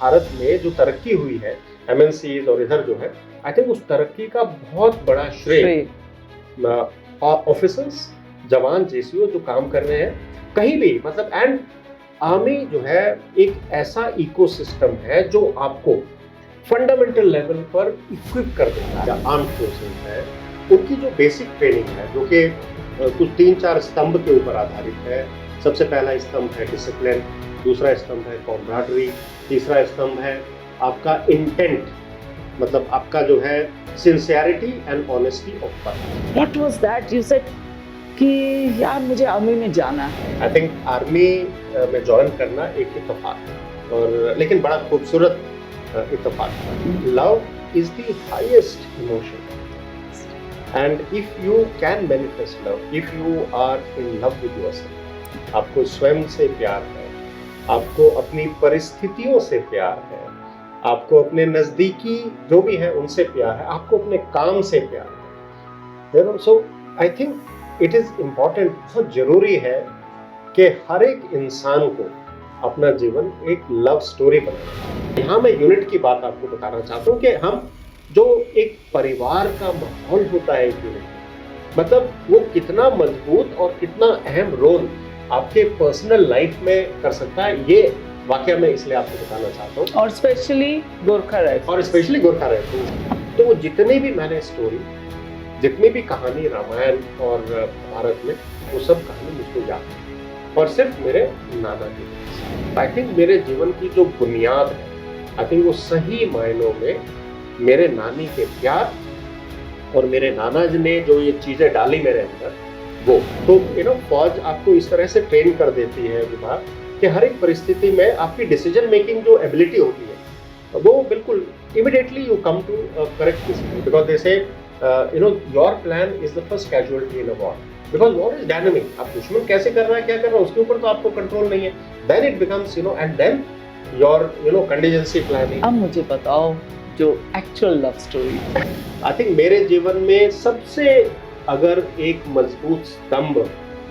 भारत में जो तरक्की हुई है एमएनसीज और इधर जो है, आई थिंक उस तरक्की का बहुत बड़ा श्रेय ऑफिसर्स, जवान, जेसीओ जो काम कर रहे हैं कहीं भी, मतलब एंड आर्मी जो है एक ऐसा इकोसिस्टम है जो आपको फंडामेंटल लेवल पर इक्विप कर देता है। आर्म फोर्सेस है, उनकी जो बेसिक ट्रेनिंग है जो कि कुछ 3-4 स्तंभ के ऊपर आधारित है। सबसे पहला स्तंभ है डिसिप्लिन, दूसरा स्तंभ है कॉम्राडरी, तीसरा स्तंभ है आपका इंटेंट, मतलब आपका जो है sincerity and honesty of purpose. What was that? You said कि यार मुझे आर्मी में जाना है। आई थिंक आर्मी में ज्वाइन करना एक इत्तेफाक है, और लेकिन बड़ा खूबसूरत इत्तेफाक है। Love is the highest emotion, and if you can manifest love, if you are in love with yourself, आपको स्वयं से प्यार है, आपको अपनी परिस्थितियों से प्यार है, आपको अपने नजदीकी जो भी है उनसे प्यार है, आपको अपने काम से प्यार है, you know. So I think it is important, बहुत जरूरी है कि हर एक इंसान को अपना जीवन एक लव स्टोरी बनाना। यहाँ मैं यूनिट की बात आपको बताना चाहता हूँ कि हम जो एक परिवार का माहौल होता है एक यूनिट, मतलब वो कितना मजबूत और कितना अहम रोल आपके पर्सनल लाइफ में कर सकता है, ये वाकया मैं इसलिए आपको बताना चाहता हूँ। और स्पेशली गोरखा राइफल, और स्पेशली गोरखा राइफल। तो वो जितने भी मैंने स्टोरी, जितनी भी कहानी रामायण और भारत में, वो सब कहानी मुझको याद है, और सिर्फ मेरे नाना की। आई थिंक मेरे जीवन की जो बुनियाद है, आई थिंक वो सही मायनों में मेरे नानी के प्यार और मेरे नाना जी ने जो ये चीजें डाली मेरे अंदर, वो तो फौज आपको इस तरह से ट्रेन कर देती है विभाग कि हर एक परिस्थिति में आपकी डिसीजन मेकिंग जो एबिलिटी होती है वो बिल्कुल immediately you come to correct decision, because they say your plan is the first casualty in a war, because war is dynamic. आप दुश्मन कैसे कर रहा है, क्या कर रहा है, उसके ऊपर तो आपको कंट्रोल नहीं है। Then it becomes and then your contingency planning. अब मुझे बताओ जो actual love story. I think मेरे जीवन में सबसे अगर एक मजबूत स्तंभ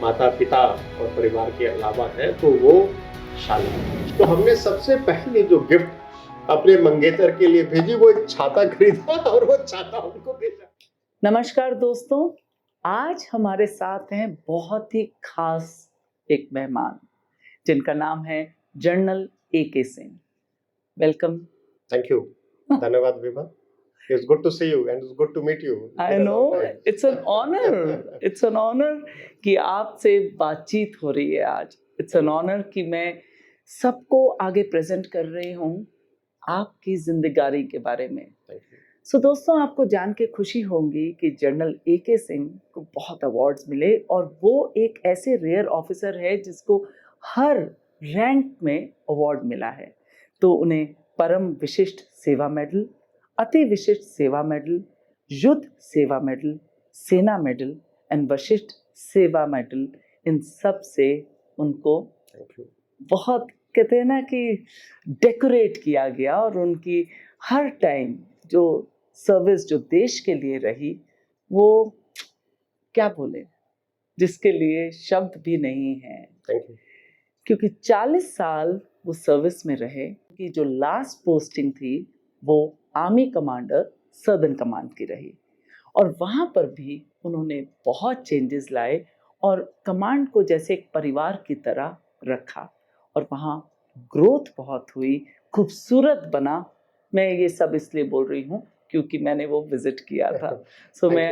माता पिता और परिवार के अलावा है तो वो शाली। तो हमने सबसे पहले जो गिफ्ट अपने मंगेतर के लिए भेजी वो एक छाता खरीदा और वो छाता उनको भेजा। नमस्कार दोस्तों, आज हमारे साथ हैं बहुत ही खास एक मेहमान जिनका नाम है general AK Singh. Welcome. Thank you, धन्यवाद Vibha. It's good to see you and it's good to meet you. I know, it's an honor. It's an honor कि आपसे बातचीत हो रही है आज। It's an honor कि मैं सबको आगे प्रेजेंट कर रही हूँ आपकी जिंदगानी के बारे में। सो दोस्तों, आपको जान के खुशी होगी कि जनरल AK सिंह को बहुत अवार्ड्स मिले, और वो एक ऐसे रेयर ऑफिसर है जिसको हर रैंक में अवार्ड मिला है। तो उन्हें परम विशिष्ट सेवा मेडल, अति विशिष्ट सेवा मेडल, युद्ध सेवा मेडल, सेना मेडल एंड वशिष्ठ सेवा मेडल, इन सब से उनको बहुत, कहते हैं ना कि डेकोरेट किया गया, और उनकी हर टाइम जो सर्विस जो देश के लिए रही, वो क्या बोले, जिसके लिए शब्द भी नहीं है। क्योंकि 40 साल वो सर्विस में रहे। कि जो लास्ट पोस्टिंग थी वो आर्मी कमांडर सदर्न कमांड की रही, और वहाँ पर भी उन्होंने बहुत चेंजेस लाए और कमांड को जैसे एक परिवार की तरह रखा, और वहाँ ग्रोथ बहुत हुई, खूबसूरत बना। मैं ये सब इसलिए बोल रही हूँ क्योंकि मैंने वो विजिट किया था। सो मैं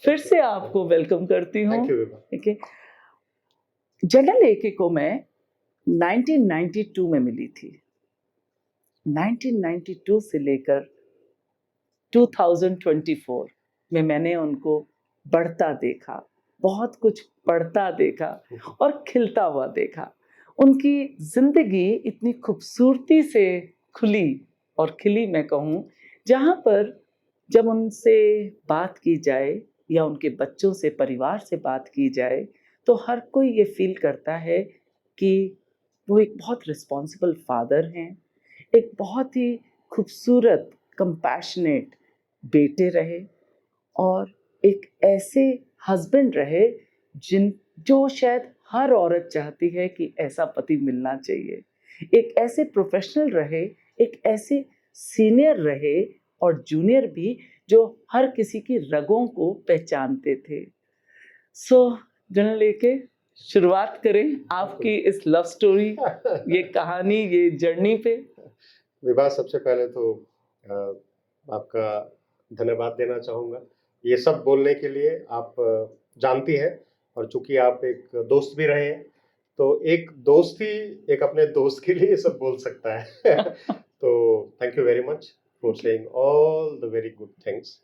फिर से आपको वेलकम करती हूँ। ठीक है, जनरल AK को मैं 1992 में मिली थी। 1992 से लेकर 2024 में मैंने उनको बढ़ता देखा, बहुत कुछ पढ़ता देखा और खिलता हुआ देखा। उनकी जिंदगी इतनी खूबसूरती से खुली और खिली, मैं कहूँ, जहाँ पर जब उनसे बात की जाए या उनके बच्चों से, परिवार से बात की जाए, तो हर कोई ये फील करता है कि वो एक बहुत रिस्पॉन्सिबल फादर हैं, एक बहुत ही खूबसूरत कंपैशनेट बेटे रहे, और एक ऐसे हस्बैंड रहे जो शायद हर औरत चाहती है कि ऐसा पति मिलना चाहिए। एक ऐसे प्रोफेशनल रहे एक ऐसे सीनियर रहे और जूनियर भी जो हर किसी की रगों को पहचानते थे। सो जनरल लेके शुरुआत करें आपकी इस लव स्टोरी, ये कहानी, ये जर्नी पे। विभा, सबसे पहले तो आपका धन्यवाद देना चाहूँगा ये सब बोलने के लिए। आप जानती हैं, और चूंकि आप एक दोस्त भी रहे हैं, तो एक दोस्त ही एक अपने दोस्त के लिए ये सब बोल सकता है। तो thank you very much for saying all the very good things.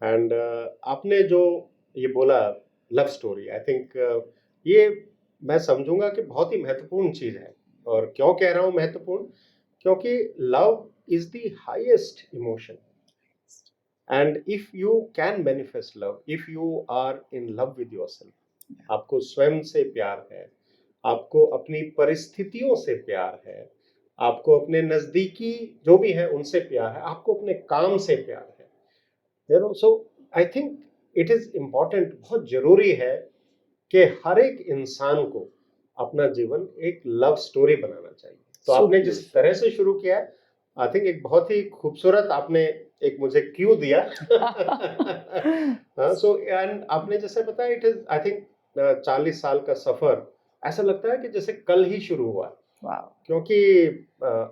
And आपने जो ये बोला लव स्टोरी, आई थिंक ये मैं समझूंगा कि बहुत ही महत्वपूर्ण चीज है। और क्यों कह रहा हूँ महत्वपूर्ण, क्योंकि love is the highest emotion. And if you can manifest love, if you are in love with yourself, आपको स्वयं से प्यार है, आपको अपनी परिस्थितियों से प्यार है, आपको अपने नजदीकी जो भी है उनसे प्यार है, आपको अपने काम से प्यार है, you know. So I think it is important, बहुत जरूरी है कि हर एक इंसान को अपना जीवन एक लव स्टोरी बनाना चाहिए। तो आपने जिस तरह से शुरू किया, आई थिंक एक बहुत ही खूबसूरत आपने एक मुझे क्यू दिया। सो एंड आपने जैसे बताया, इट इज आई थिंक 40 साल का सफर ऐसा लगता है कि जैसे कल ही शुरू हुआ। क्योंकि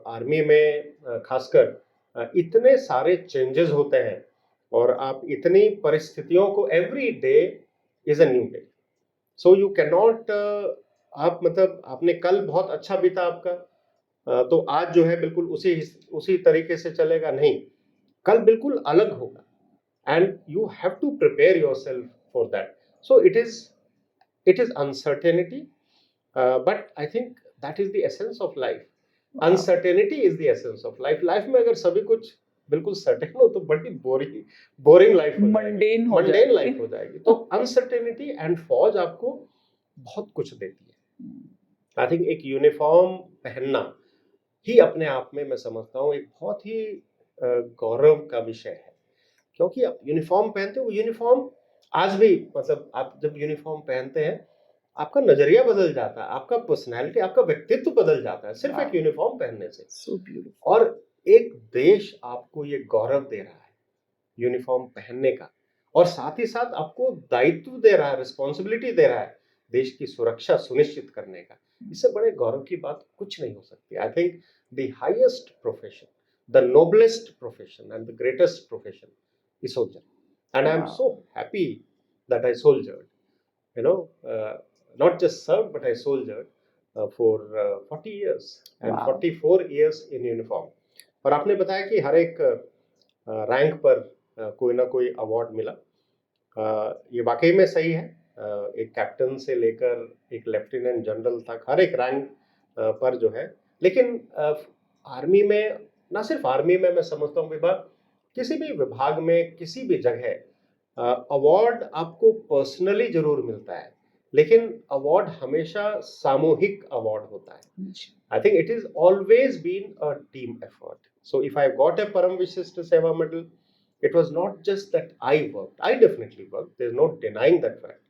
आर्मी में खासकर इतने सारे चेंजेस होते हैं, और आप इतनी परिस्थितियों को, every day is a new day. So you can not, आप मतलब आपने कल बहुत अच्छा बीता आपका, तो आज जो है बिल्कुल उसी तरीके से चलेगा नहीं, कल बिल्कुल अलग होगा। And you have to prepare yourself for that. So it is uncertainty, but I think that is the essence of life. Uncertainty is the essence of life. Life में अगर सभी कुछ बिल्कुल सर्टेन हो तो बड़ी बोरिंग लाइफ हो जाएगी, मंडेन लाइफ हो जाएगी। तो अनसर्टेनिटी एंड फौज आपको बहुत कुछ देती है। आई थिंक एक यूनिफॉर्म पहनना ही अपने आप में, मैं समझता हूँ, एक बहुत ही गौरव का विषय है। क्योंकि आप यूनिफॉर्म पहनते हो, वो यूनिफॉर्म आज भी, मतलब आप जब यूनिफॉर्म पहनते हैं, आपका नजरिया बदल जाता है, आपका पर्सनैलिटी, आपका व्यक्तित्व बदल जाता है सिर्फ एक यूनिफॉर्म पहनने से। So beautiful. और एक देश आपको ये गौरव दे रहा है यूनिफॉर्म पहनने का, और साथ ही साथ आपको दायित्व दे रहा है, रिस्पॉन्सिबिलिटी दे रहा है देश की सुरक्षा सुनिश्चित करने का। इससे बड़े गौरव की बात कुछ नहीं हो सकती। I think the highest profession, the noblest profession and the greatest profession is soldier. And I am so happy that I soldiered, you know, not just served, but I soldiered for 40 years and 44 years in uniform. और आपने बताया कि हर एक rank पर कोई ना कोई award मिला। ये वाकई में सही है। एक कैप्टन से लेकर एक लेफ्टिनेंट जनरल तक हर एक रैंक पर जो है। लेकिन आर्मी में, ना सिर्फ आर्मी में, मैं समझता हूँ विभाग, किसी भी विभाग में, किसी भी जगह अवार्ड आपको पर्सनली जरूर मिलता है, लेकिन अवार्ड हमेशा सामूहिक अवार्ड होता है। I think it is always been a team effort. So if I got a Param Vishisht Seva medal, it was not just that I worked, I definitely worked, there is no denying that fact,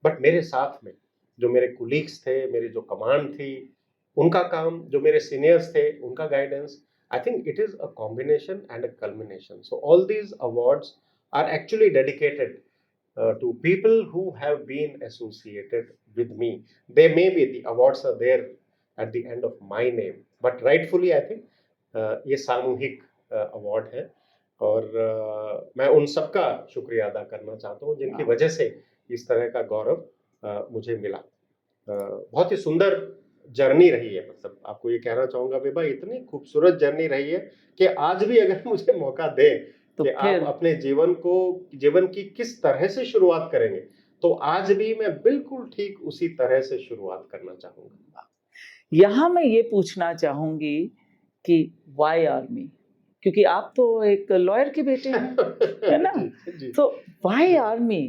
but मेरे साथ में जो मेरे colleagues थे, मेरी जो command थी, उनका काम, जो मेरे सीनियर्स थे, उनका guidance, I think it is a combination and a culmination. So all these awards are actually dedicated to people who have been associated with me. They may be, the awards are there at the end of my name, but rightfully I think ये सामूहिक award है। और मैं उन सबका शुक्रिया अदा करना चाहता हूँ जिनकी वजह से इस तरह का गौरव मुझे मिला। बहुत ही सुंदर जर्नी रही है। मतलब आपको ये कहना चाहूंगा बेबा, इतनी खूबसूरत जर्नी रही है कि आज भी अगर मुझे मौका दे तो कि आप अपने जीवन की किस तरह से शुरुआत करेंगे, तो आज भी मैं बिल्कुल ठीक उसी तरह से शुरुआत करना चाहूंगा। यहाँ मैं ये पूछना चाहूंगी कि व्हाई आर्मी, क्योंकि आप तो एक लॉयर के बेटे हैं, है ना? तो why army?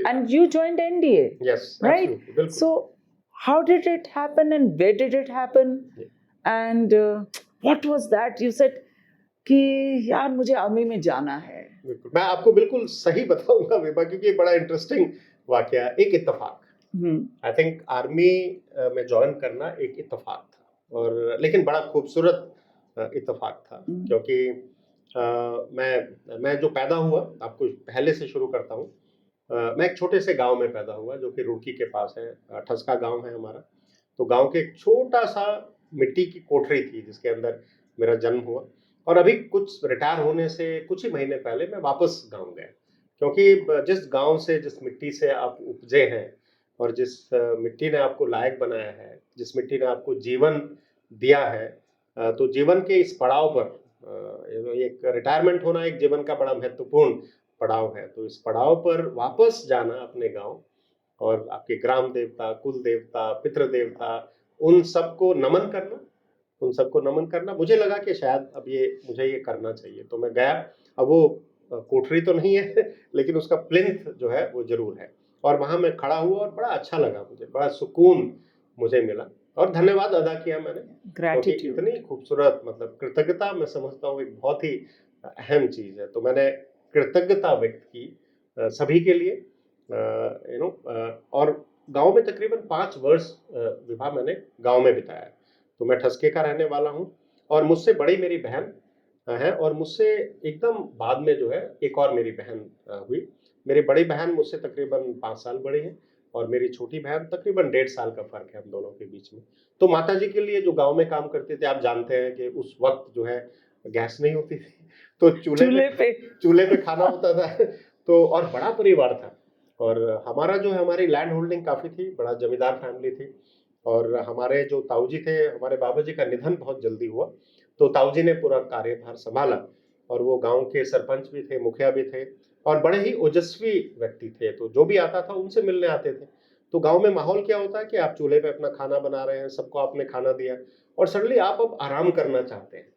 And you joined NDA, right? So how did it happen and where did it happen? And what was that? You said कि यार मुझे आर्मी में जाना है। मैं आपको बिल्कुल सही बताऊंगा विभा, क्योंकि बड़ा इंटरेस्टिंग वाकया, एक इत्तेफाक। आई थिंक आर्मी में ज्वाइन करना एक इत्तेफाक था, और लेकिन बड़ा खूबसूरत इत्तेफाक था, क्योंकि मैं जो पैदा हुआ, आपको पहले से शुरू करता हूँ। मैं एक छोटे से गांव में पैदा हुआ जो कि रुड़की के पास है, ठसका गांव है हमारा। तो गांव के एक छोटा सा मिट्टी की कोठरी थी जिसके अंदर मेरा जन्म हुआ। और अभी कुछ रिटायर होने से कुछ ही महीने पहले मैं वापस गांव गया, क्योंकि जिस गांव से, जिस मिट्टी से आप उपजे हैं और जिस मिट्टी ने आपको लायक बनाया है, जिस मिट्टी ने आपको जीवन दिया है, तो जीवन के इस पड़ाव पर एक रिटायरमेंट होना एक जीवन का बड़ा महत्वपूर्ण पड़ाव है। तो इस पड़ाव पर वापस जाना अपने गांव और आपके ग्राम देवता, कुल देवता, पितृ देवता, उन सबको नमन करना, उन सबको नमन करना, मुझे लगा कि शायद अब मुझे ये करना चाहिए। तो मैं गया। अब वो कोठरी तो नहीं है लेकिन उसका प्लिंथ जो है वो जरूर है। और वहां मैं खड़ा हुआ और बड़ा अच्छा लगा, मुझे बड़ा सुकून मुझे मिला और धन्यवाद अदा किया मैंने, क्योंकि ग्रैटिट्यूड। इतनी खूबसूरत, मतलब कृतज्ञता मैं समझता हूँ एक बहुत ही अहम चीज है। तो मैंने कृतज्ञता व्यक्त की सभी के लिए, और गांव में तकरीबन 5 वर्ष विवाह मैंने गांव में बिताया। तो मैं ठसके का रहने वाला हूँ और मुझसे बड़ी मेरी बहन है, और मुझसे एकदम बाद में जो है एक और मेरी बहन हुई। मेरी बड़ी बहन मुझसे तकरीबन 5 साल बड़ी है और मेरी छोटी बहन तकरीबन 1.5 साल का फर्क है हम दोनों के बीच में। तो माताजी के लिए जो गांव में काम करते थे, आप जानते हैं कि उस वक्त जो है गैस नहीं होती थी, तो चूल्हे पे खाना होता था। तो और बड़ा परिवार था, और हमारा जो है, हमारी लैंड होल्डिंग काफी थी, बड़ा जमींदार फैमिली थी। और हमारे जो ताऊजी थे, हमारे बाबा जी का निधन बहुत जल्दी हुआ, तो ताऊजी ने पूरा कार्यभार संभाला। और वो गांव के सरपंच भी थे, मुखिया भी थे, और बड़े ही ओजस्वी व्यक्ति थे। तो जो भी आता था उनसे मिलने आते थे। तो गांव में माहौल क्या होता है कि आप चूल्हे पे अपना खाना बना रहे हैं, सबको आपने खाना दिया, और सडनली आप अब आराम करना चाहते हैं।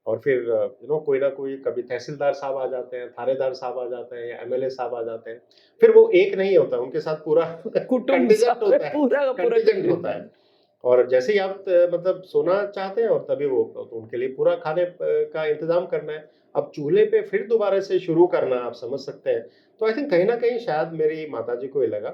और फिर कोई ना कोई, कभी तहसीलदार साहब आ जाते हैं, थानेदार साहब आ जाते हैं, या एमएलए साहब आ जाते हैं। फिर वो एक नहीं होता, उनके साथ पूरा कुटुंब कंटिजेंट होता है, पूरा का पूरा कंटिजेंट होता है। और जैसे ही आप मतलब सोना चाहते हैं, और तभी वो, तो उनके लिए पूरा खाने का इंतजाम करना है। अब चूल्हे पे फिर दोबारा से शुरू करना, आप समझ सकते हैं। तो आई थिंक कहीं ना कहीं शायद मेरी माताजी को ये लगा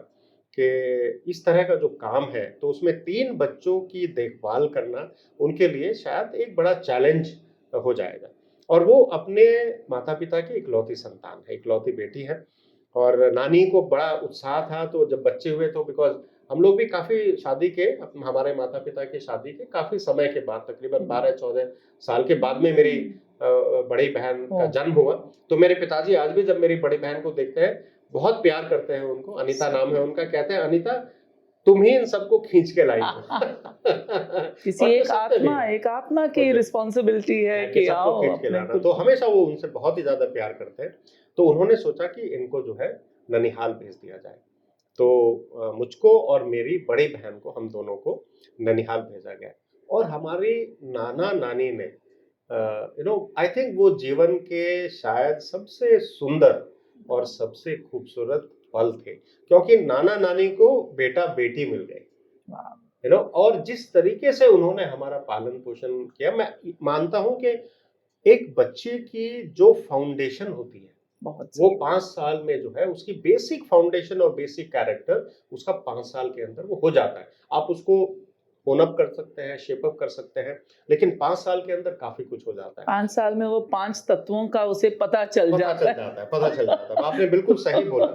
कि इस तरह का जो काम है, तो उसमें 3 बच्चों की देखभाल करना उनके लिए शायद एक बड़ा चैलेंज हो जाएगा। और वो अपने माता पिता की इकलौती संतान है, इकलौती बेटी है। और नानी को बड़ा उत्साह था, तो जब बच्चे हुए, तो बिकॉज हम लोग भी काफी शादी के, हमारे माता पिता की शादी के काफी समय के बाद, तकरीबन 12-14 साल के बाद में मेरी बड़ी बहन का जन्म हुआ। तो मेरे पिताजी आज भी जब मेरी बड़ी बहन को देखते हैं, बहुत प्यार करते हैं उनको, अनीता नाम है उनका, कहते हैं अनीता तुम ही इन सबको खींच के लाई हो। किसी और ये एक सत्य भी आत्मा है। एक आत्मा की और रिस्पॉन्सिबिलिटी है कि कि सबको आओ खींच के अपने लाना, खुद तो को। हमेशा वो उनसे बहुत ही ज्यादा प्यार करते हैं। तो उन्होंने सोचा कि इनको जो है ननिहाल भेज दिया जाए। तो मुझको और मेरी बड़ी बहन को, हम दोनों को ननिहाल भेजा गया। और हमारी नाना नानी ने, आई थिंक वो जीवन के शायद सबसे सुंदर और सबसे खूबसूरत पल थे, क्योंकि नाना नानी को बेटा बेटी मिल गए, और जिस तरीके से उन्होंने हमारा पालन पोषण किया, मैं मानता हूं कि एक बच्चे की जो फाउंडेशन होती है, वो 5 साल में जो है उसकी बेसिक फाउंडेशन और बेसिक कैरेक्टर उसका 5 साल के अंदर वो हो जाता है। आप उसको होन अप कर सकते हैं, शेप अप कर सकते हैं, लेकिन 5 साल के अंदर काफी कुछ हो जाता है। 5 साल में वो 5 तत्वों का उसे पता चल जाता है। पता चल जाता है। आपने बिल्कुल सही बोला।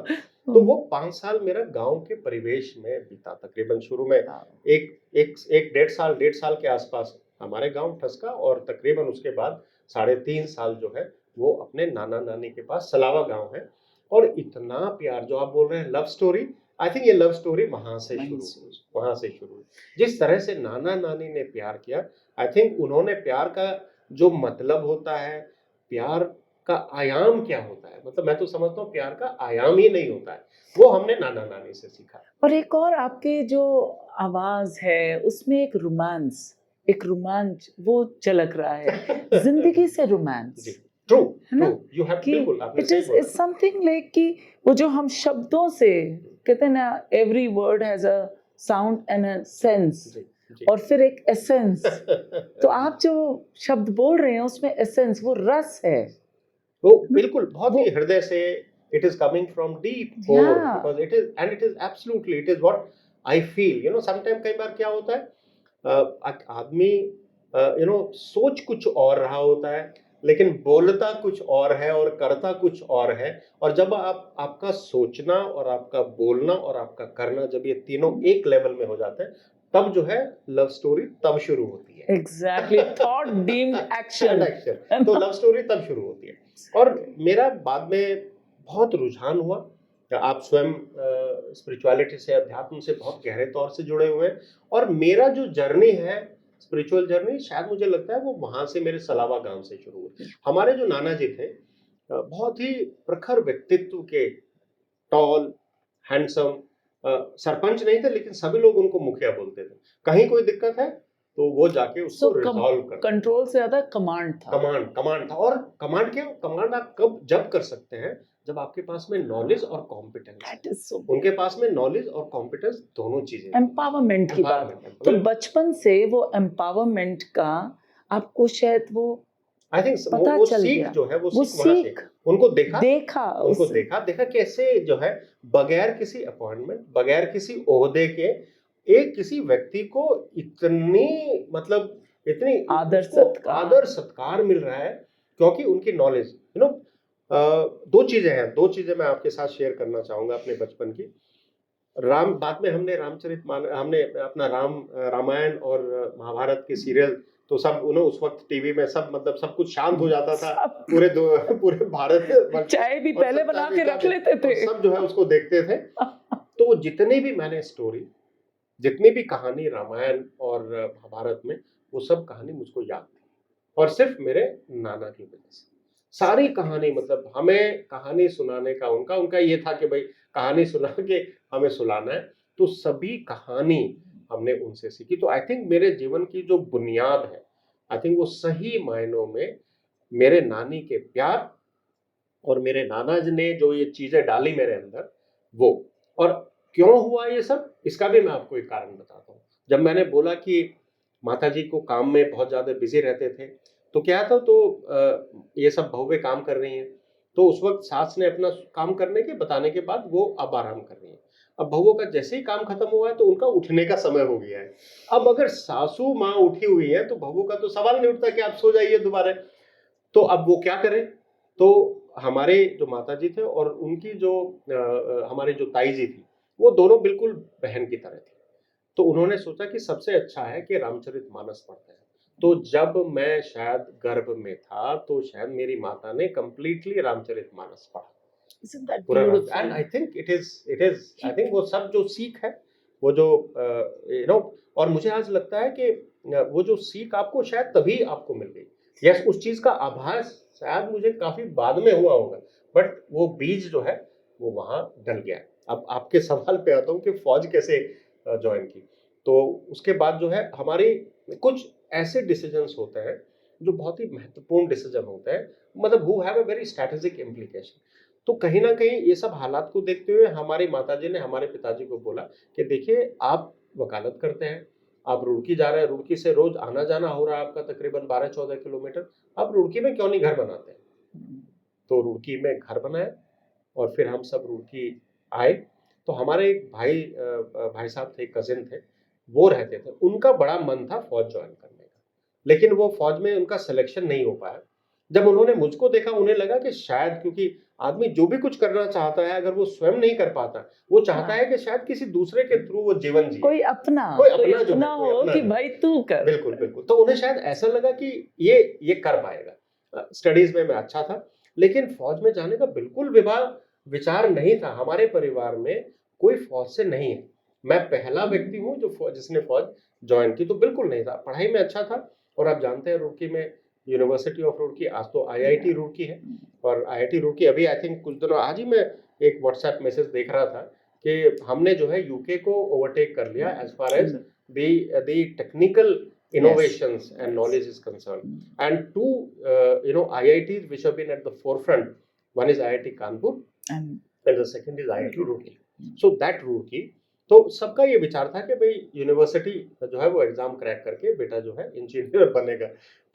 तो वो 5 साल मेरा गांव के परिवेश में बीता। तकरीबन शुरू में एक 1.5 साल के आसपास हमारे गांव ठसका, और तकरीबन उसके बाद 3.5 साल जो है वो अपने नाना नानी के पास सलावा गांव है। और इतना प्यार, जो आप बोल रहे हैं लव स्टोरी, आई थिंक ये लव स्टोरी वहां से शुरू हुई। जिस तरह से नाना नानी ने प्यार किया, आई थिंक उन्होंने प्यार का जो मतलब होता है, प्यार का आयाम क्या होता है, मतलब मैं तो समझता हूँ प्यार का आयाम ही नहीं होता है, वो हमने नाना नानी से सीखा। और एक और आपके जो आवाज है उसमें एक रोमांच वो झलक रहा है, जिंदगी से रोमांस। ट्रू, है ना? यू हैव, कि बिल्कुल आपने इट सही इज बोला। इट्स समथिंग लाइक कि वो जो हम शब्दों से कहते हैं ना, every word has a sound and a sense, और फिर एक एसेंस। तो आप जो शब्द बोल रहे हैं उसमें एसेंस, वो रस है, वो बिल्कुल बहुत ही हृदय से, it is coming from deep core, Yeah. because it is absolutely, it is what I feel, sometimes कई बार क्या होता है, आदमी सोच कुछ और रहा होता है, लेकिन बोलता कुछ और है और करता कुछ और है। और जब आपका सोचना और आपका बोलना और आपका करना जब ये तीनों एक लेवल में हो जाते हैं, तब जो है लव स्टोरी तब शुरू होती है। Exactly, thought deemed action. Action, तो लव स्टोरी तब शुरू होती है। और मेरा बाद में बहुत रुझान हुआ। आप स्वयं स्पिरिचुअलिटी से, अध्यात्म से बहुत गहरे तौर से जुड़े हुए हैं, और मेरा जो जर्नी है, स्पिरिचुअल जर्नी, शायद मुझे लगता है वो वहां से, मेरे सलावा गांव से शुरू हुई। हमारे जो नाना जी थे, बहुत ही प्रखर व्यक्तित्व के, टॉल, हैंडसम, सरपंच नहीं थे, लेकिन सभी लोग उनको मुखिया बोलते थे। कहीं कोई दिक्कत है तो वो जाके उसको रिजॉल्व कर, कंट्रोल से ज्यादा कमांड था। कमांड था। और कमांड क्या, कमांड आप जब कर सकते हैं जब आपके पास में नॉलेज और कॉम्पिटेंस। उनके पास में नॉलेज और कॉम्पिटेंस दोनों चीजें। एम्पावरमेंट की बात, तो बचपन से वो एम्पावरमेंट का आपको शायद वो आई थिंक वो सीख जो है, वो सीख उनको देखा कैसे जो है, बगैर किसी अपॉइंटमेंट, बगैर किसी ओहदे के, एक किसी व्यक्ति को इतनी, मतलब इतनी आदर सत्कार मिल रहा है, क्योंकि उनकी नॉलेज, दो चीजें मैं आपके साथ शेयर करना चाहूंगा अपने बचपन की। बाद में हमने अपना रामायण और महाभारत के सीरियल, तो सब उस वक्त टीवी में सब, मतलब सब कुछ शांत हो जाता था, पूरे भारत, चाय भी पहले बना के रख लेते थे, सब जो है उसको देखते थे। तो जितनी भी मैंने स्टोरी, जितनी भी कहानी रामायण और महाभारत में, वो सब कहानी मुझको याद थी, और सिर्फ मेरे नाना की वजह से। सारी कहानी, मतलब हमें कहानी सुनाने का उनका ये था कि भाई कहानी सुना के हमें सुलाना है, तो सभी कहानी हमने उनसे सीखी। तो आई थिंक मेरे जीवन की जो बुनियाद है, आई थिंक वो सही मायनों में मेरे नानी के प्यार और मेरे नाना जी ने जो ये चीजें डाली मेरे अंदर, वो। और क्यों हुआ ये सब, इसका भी मैं आपको एक कारण बताता हूँ। जब मैंने बोला कि माता जी को काम में बहुत ज्यादा बिजी रहते थे, तो क्या था, तो ये सब बहुएं काम कर रही हैं, तो उस वक्त सास ने अपना काम करने के बताने के बाद वो अब आराम कर रही हैं। अब बहुओं का जैसे ही काम खत्म हुआ है तो उनका उठने का समय हो गया है। अब अगर सासू माँ उठी हुई है तो बहुओं का तो सवाल नहीं उठता कि आप सो जाइए दोबारा। तो अब वो क्या करें, तो हमारे जो माता जी थे और उनकी जो हमारी जो ताई जी थी, वो दोनों बिल्कुल बहन की तरह थी। तो उन्होंने सोचा कि सबसे अच्छा है कि रामचरितमानस पढ़ते हैं। तो जब मैं शायद गर्भ में था, तो शायद मेरी माता ने कंप्लीटली रामचरितमानस पढ़ा। And I think it is I think वो सब जो सीख है, वो जो और मुझे आज लगता है कि वो जो सीख आपको शायद तभी आपको मिल गई। यस, उस चीज का आभास शायद मुझे काफी बाद में हुआ होगा, बट वो बीज जो है वो वहां डल गया। अब आपके सवाल पे आता हूँ कि फौज कैसे ज्वाइन की। तो उसके बाद जो है हमारी कुछ ऐसे डिसीजंस होते हैं जो बहुत ही महत्वपूर्ण डिसीजन होते हैं, मतलब who have a very strategic implication. तो कहीं ना कहीं ये सब हालात को देखते हुए हमारी माताजी ने हमारे पिताजी को बोला कि देखिए, आप वकालत करते हैं, आप रुड़की जा रहे हैं, रुड़की से रोज आना जाना हो रहा है आपका तकरीबन 12-14 किलोमीटर, आप रुड़की में क्यों नहीं घर बनाते हैं। तो रुड़की में घर बनाया, और फिर हम सब रुड़की आए। तो हमारे एक भाई साहब थे, कजिन थे, वो रहते थे, उनका बड़ा मन था फौज ज्वाइन करने का, लेकिन वो फौज में उनका सिलेक्शन नहीं हो पाया। जब उन्होंने मुझको देखा, उन्हें लगा कि शायद, क्योंकि आदमी जो भी कुछ करना चाहता है, अगर वो स्वयं नहीं कर पाता, वो चाहता है कि शायद किसी दूसरे के थ्रू वो जीवन जिए, कोई अपना हो कि भाई तू कर। बिल्कुल बिल्कुल। तो उन्हें शायद ऐसा लगा कि ये कर पाएगा। स्टडीज में मैं अच्छा था, लेकिन फौज में जाने का बिल्कुल विचार नहीं था। हमारे परिवार में कोई फौज से नहीं है, मैं पहला व्यक्ति हूँ जिसने फौज ज्वाइन की। तो बिल्कुल नहीं था, पढ़ाई में अच्छा था। और आप जानते हैं रुड़की में यूनिवर्सिटी ऑफ रुड़की, आज तो IIT रुड़की है, और IIT रुड़की अभी आई थिंक कुछ दिनों, आज ही मैं एक व्हाट्सएप मैसेज देख रहा था कि हमने जो है यूके को ओवरटेक कर लिया as far as the technical innovations and knowledge is concerned. And two IITs which have been at the forefront, one is IIT Kanpur and the second is IIT Roorkee. So that Roorkee, तो सबका ये विचार था कि भाई university जो है वो एग्जाम क्रैक करके बेटा जो है इंजीनियर बनेगा,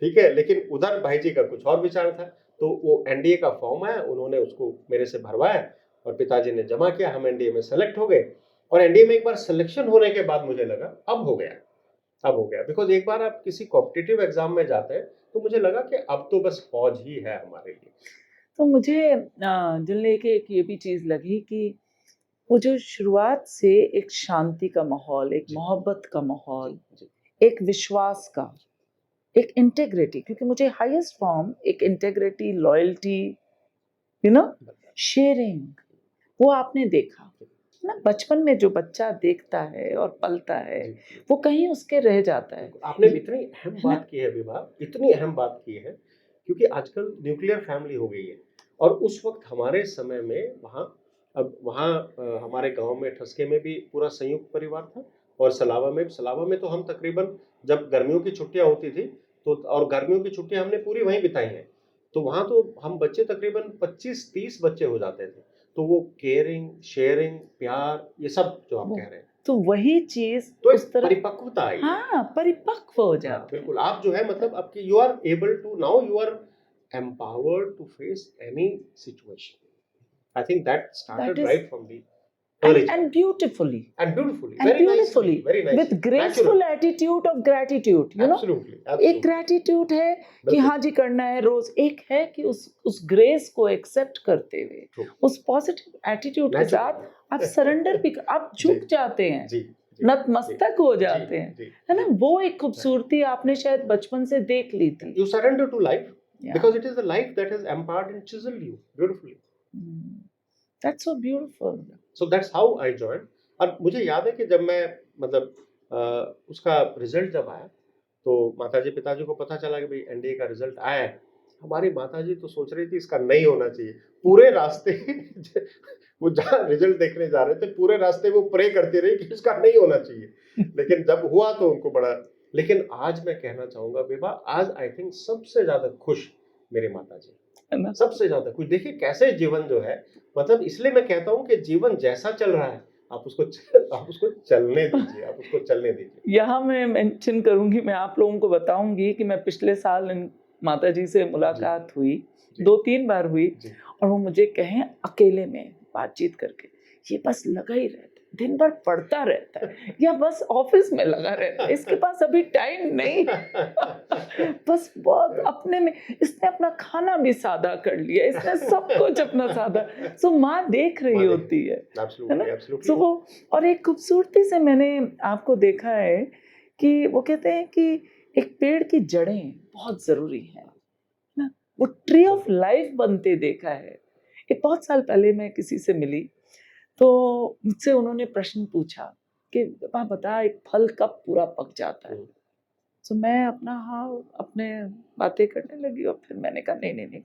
ठीक है। लेकिन उधर भाई जी का कुछ और विचार था। तो वो NDA का फॉर्म आया, उन्होंने उसको मेरे से भरवाया और पिताजी ने जमा किया, हम NDA में सेलेक्ट हो गए। और NDA में एक बार सिलेक्शन होने के बाद मुझे लगा अब हो गया, अब हो गया, बिकॉज एक बार आप किसी कॉम्पिटिटिव एग्जाम में जाते हैं तो मुझे लगा कि अब तो बस फौज ही है हमारे लिए। तो मुझे दिल लेके एक ये भी चीज़ लगी कि वो जो शुरुआत से एक शांति का माहौल, एक जी। मोहब्बत का माहौल, जी, जी, एक विश्वास का, एक इंटेग्रिटी, क्योंकि मुझे हाईएस्ट फॉर्म एक integrity, loyalty, you know, sharing, वो आपने देखा ना। बचपन में जो बच्चा देखता है और पलता है, जी। वो कहीं उसके रह जाता है। आपने इतनी अहम है ना? बात की है विभा, इतनी अहम बात की है, क्योंकि आजकल न्यूक्लियर फैमिली हो गई है। और उस वक्त हमारे समय में वहाँ हमारे गांव में ठसके में भी पूरा संयुक्त परिवार था, और सलावा में तो हम तकरीबन जब गर्मियों की छुट्टियां होती थी तो, और गर्मियों की छुट्टियां हमने पूरी वहीं बिताई हैं, तो वहाँ तो हम बच्चे तकरीबन 25-30 बच्चे हो जाते थे। तो वो केयरिंग, शेयरिंग, प्यार, ये सब जो आप कह रहे हैं, तो वही चीज तो उस एक तरह, परिपक्वता आई है। हाँ, परिपक्व हो हाँ, जाते हैं। बिल्कुल। आप जो है मतलब आपकी you are able to, now you are empowered to face any situation. I think that That started is, right from the early and childhood. beautifully, And beautifully, and very beautifully, nicely, very with nicely, graceful natural. attitude of gratitude, you know. Absolutely, एक absolutely. Gratitude है कि बिल्कुल। हाँ जी करना है रोज, एक है कि उस ग्रेस को एक्सेप्ट करते हुए, True. उस पॉजिटिव एटीट्यूड के Natural. साथ आप सरेंडर भी, आप झुक जी, जाते हैं, जी, जी, नतमस्तक हो जाते जी, हैं, जी, है ना। जी। वो एक खूबसूरती आपने शायद बचपन से देख ली थी। You surrender to life Yeah. because it is the life that has empowered and chiseled you beautifully. That's so beautiful. So that's how I joined. और मुझे याद है कि जब मैं मतलब उसका रिजल्ट जब आया तो माताजी पिताजी को पता चला कि भाई एनडीए का रिजल्ट आया है। हमारी माताजी तो सोच रही थी इसका नहीं होना चाहिए। पूरे रास्ते वो जहाँ रिजल्ट देखने जा रहे थे, पूरे रास्ते वो प्रे करती रही कि इसका नहीं होना चाहिए। लेकिन जब हुआ तो उनको बड़ा, लेकिन आज मैं कहना चाहूंगा विभा, आज आई थिंक सबसे ज्यादा खुश मेरी माताजी, है ना? सबसे ज्यादा खुश। देखिए कैसे जीवन जो है, मतलब इसलिए मैं कहता हूँ कि जीवन जैसा चल रहा है आप उसको चलने दीजिए, आप उसको चलने दीजिए। यहाँ मैं मेंशन करूंगी, मैं आप लोगों को बताऊंगी कि मैं पिछले साल इन माताजी से मुलाकात हुई, 2-3 बार हुई, और वो मुझे कहें अकेले में बातचीत करके, ये बस लगा ही रहता है, दिन भर पढ़ता रहता है या बस ऑफिस में लगा रहता है, इसके पास अभी टाइम नहीं। बस बहुत अपने में, इसने अपना खाना भी सादा कर लिया, इसने सब कुछ अपना सादा। सो माँ देख रही होती है ना। सो वो, और एक खूबसूरती से मैंने आपको देखा है कि वो कहते हैं कि एक पेड़ की जड़ें बहुत जरूरी हैं ना, वो ट्री ऑफ लाइफ बनते देखा है। एक बहुत साल पहले मैं किसी से मिली तो मुझसे उन्होंने प्रश्न पूछा कि पापा बता, एक फल कब पूरा पक जाता है। तो मैं अपने बातें करने लगी, और फिर मैंने कहा नहीं,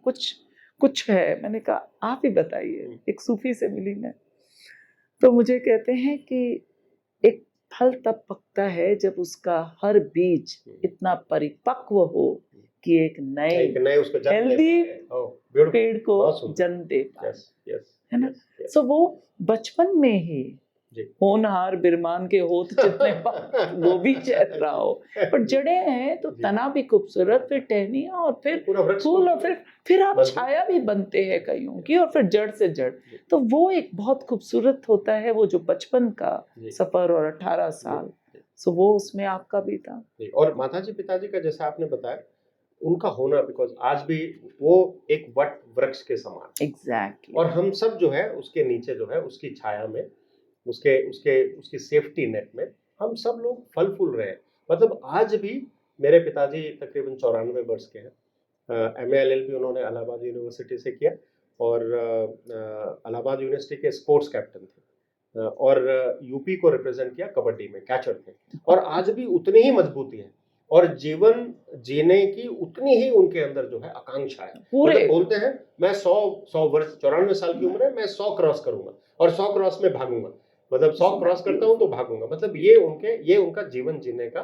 कुछ है। मैंने कहा आप ही बताइए। एक सूफी से मिली मैं, तो मुझे कहते हैं कि एक फल तब पकता है जब उसका हर बीज इतना परिपक्व हो कि एक नए उसको हेल्दी पेड़ को जन्म दे पाए, है ना। सो वो बचपन में ही होनहार बिरमान के होत जितने वो भी चैत रहा हो, पर जड़ें हैं तो तना भी खूबसूरत, फिर टहनियाँ, और फिर फूल, और फिर आप छाया भी बनते हैं कईयों की, और फिर जड़ से जड़। तो वो एक बहुत खूबसूरत होता है वो जो बचपन का सफर, और 18 साल। सो वो उसमें आपका भी था। और माताजी पिताजी का जैसा आपने बताया, उनका होना, बिकॉज आज भी वो एक वट वृक्ष के समान। एग्जैक्टली। और हम सब जो है उसके नीचे जो है उसकी छाया में, उसकी सेफ्टी नेट में हम सब लोग फल फूल रहे हैं। मतलब आज भी मेरे पिताजी तकरीबन 94 वर्ष के हैं। MA LLB उन्होंने इलाहाबाद यूनिवर्सिटी से किया, और इलाहाबाद यूनिवर्सिटी के स्पोर्ट्स कैप्टन थे, और यूपी को रिप्रेजेंट किया कबड्डी में, कैचर थे। और आज भी उतनी ही मजबूती है, और जीवन जीने की उतनी ही उनके अंदर जो है आकांक्षा है। मतलब बोलते हैं मैं 100 वर्ष, 94 साल की उम्र है, मैं 100 क्रॉस करूंगा और 100 क्रॉस में भागूंगा। मतलब 100 क्रॉस करता हूं तो भागूंगा। मतलब ये उनका जीवन जीने का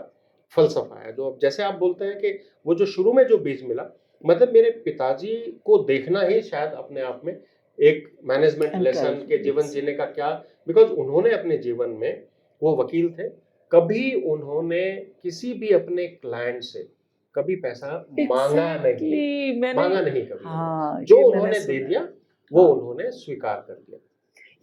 फलसफा है। जो जैसे आप बोलते हैं कि वो जो शुरू में जो बीज मिला, मतलब मेरे पिताजी को देखना ही शायद अपने आप में एक मैनेजमेंट लेसन के जीवन जीने का क्या, बिकॉज उन्होंने अपने जीवन में, वो वकील थे, कभी उन्होंने किसी भी अपने क्लाइंट से कभी पैसा मांगा नहीं कभी। हाँ, जो उन्होंने दे दिया वो उन्होंने स्वीकार कर लिया।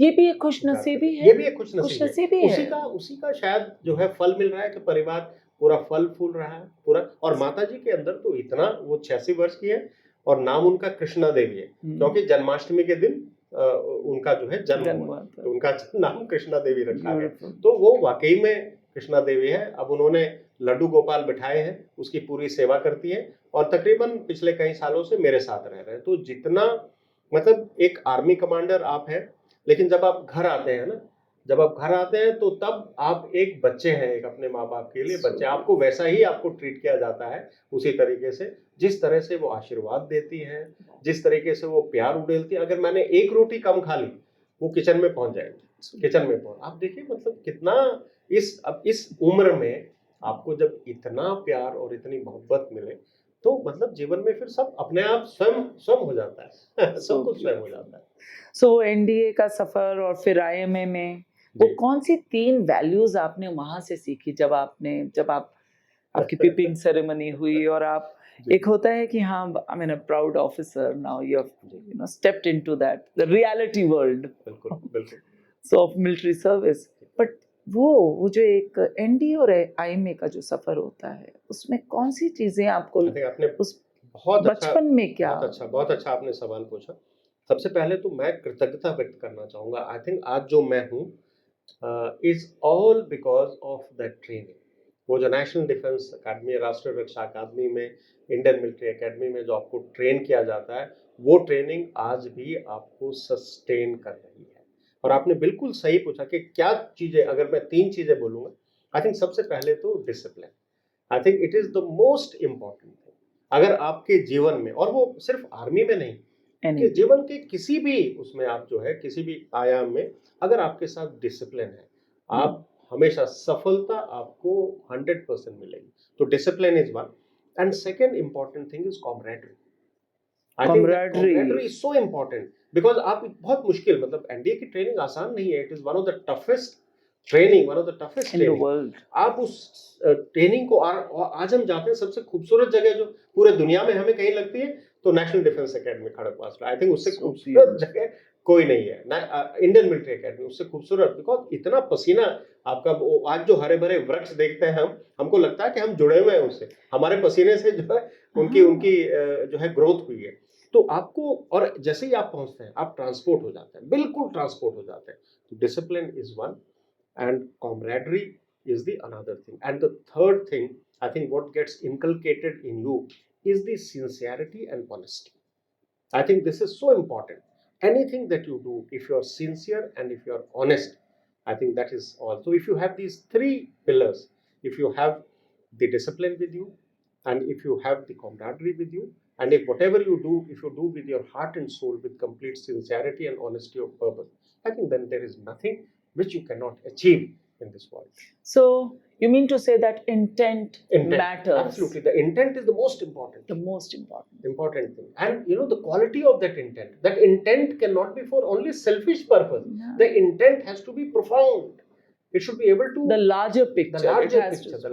ये भी एक खुशनसीबी है, ये भी एक खुशनसीबी है। है। उसी का शायद जो है फल मिल रहा है कि परिवार पूरा फल फूल रहा है पूरा। और माता जी के अंदर तो इतना, वो 86 वर्ष की है और नाम उनका कृष्णा देवी है, क्योंकि जन्माष्टमी के दिन उनका जो है जन्म हुआ, तो उनका नाम कृष्णा देवी रखा है। तो वो वाकई में कृष्णा देवी है। अब उन्होंने लड्डू गोपाल बिठाए हैं, उसकी पूरी सेवा करती है और तकरीबन पिछले कई सालों से मेरे साथ रह रहे हैं। तो जितना मतलब एक आर्मी कमांडर आप हैं, लेकिन जब आप घर आते हैं ना, जब आप घर आते हैं तो तब आप एक बच्चे हैं, एक अपने माँ बाप के लिए बच्चे। आपको वैसा ही आपको ट्रीट किया जाता है, उसी तरीके से, जिस तरह से वो आशीर्वाद देती है, जिस तरीके से वो प्यार उड़ेलती है। अगर मैंने एक रोटी कम खा ली, वो किचन में पहुंच जाएगी, किचन में पहुंच। आप देखिए मतलब कितना अब इस उम्र में आपको जब इतना प्यार और इतनी मोहब्बत मिले, तो मतलब जीवन में फिर सब अपने आप स्वयं हो जाता है। सब कुछ स्वयं हो जाता है। सो एनडीए का सफर और फिर आईएमए में वो कौन सी 3 वैल्यूज आपने वहां से सीखी, जब आपकी पिपिंग सेरेमनी हुई और आप, एक होता है कि हाँ, I mean a proud officer, now you have stepped into that the reality world so of military service, but वो जो एक एनडीए और आईएमए का जो सफर होता है, उसमें कौन सी चीजें आपको आपने उस बहुत बचपन में क्या? बहुत अच्छा आपने सवाल पूछा। सबसे पहले तो मैं कृतज्ञता व्यक्त करना चाहूंगा। आई थिंक आज जो मैं हूँ is all because of that training. वो जो नेशनल डिफेंस अकेडमी, राष्ट्रीय रक्षा अकादमी में, इंडियन मिलिट्री एकेडमी में जो आपको ट्रेन किया जाता है, वो ट्रेनिंग आज भी आपको सस्टेन कर रही है। और आपने बिल्कुल सही पूछा कि क्या चीजें, अगर मैं 3 चीजें बोलूंगा, आई थिंक सबसे पहले तो discipline. I think it is the most important thing. अगर आपके जीवन में, और वो सिर्फ आर्मी में नहीं, कि जीवन के किसी भी उसमें आप जो है, किसी भी आयाम में अगर आपके साथ डिसिप्लिन है, आप हमेशा सफलता आपको 100% मिलेगी। तो discipline is one. And second important thing is camaraderie. I think camaraderie is so important, because आप बहुत मुश्किल, मतलब एनडीए की ट्रेनिंग आसान नहीं है। It is one of the toughest training, one of the toughest training. आप उस ट्रेनिंग को आज हम जाते हैं, सबसे खूबसूरत जगह जो पूरे दुनिया में हमें कहीं लगती है तो national defence academy Kharagpur. I think उससे खूबसूरत जगह कोई नहीं है ना, इंडियन मिलिट्री एकेडमी उससे खूबसूरत। बिकॉज इतना पसीना आपका, आज जो हरे भरे वृक्ष देखते हैं हमको लगता है कि हम जुड़े हुए हैं उससे, हमारे पसीने से जो है उनकी जो है ग्रोथ हुई है। तो आपको, और जैसे ही आप पहुंचते हैं आप ट्रांसपोर्ट हो जाते हैं, बिल्कुल ट्रांसपोर्ट हो जाते हैं। तो discipline is one and camaraderie is the another thing. And the third thing, I think what gets inculcated in you is the sincerity and honesty. I think this is so important. Anything that you do, if you are sincere and if you are honest, I think that is all. So if you have these 3 pillars, if you have the discipline with you, and if you have the camaraderie with you, and if whatever you do, if you do with your heart and soul, with complete sincerity and honesty of purpose, I think then there is nothing which you cannot achieve in this world. So you mean to say that intent matters? Absolutely, the intent is the most important. The most important thing. And you know, the quality of that intent cannot be for only selfish purpose. No. The intent has to be profound. It should be able to the larger picture. The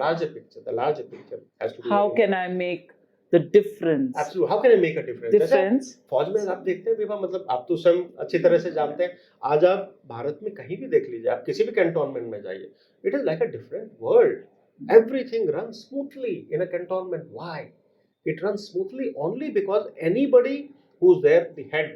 larger picture has to be. How can I make the difference? Absolutely. How can I make a difference? फौज में आप देखते हैं विभा, मतलब आप तो स्वयं अच्छी तरह से जानते हैं। आज आप भारत में कहीं भी देख लीजिए, आप किसी भी कैंटोनमेंट में जाइए, it is like a different world. Everything runs smoothly in a cantonment. Why? It runs smoothly only because anybody who's there, the head,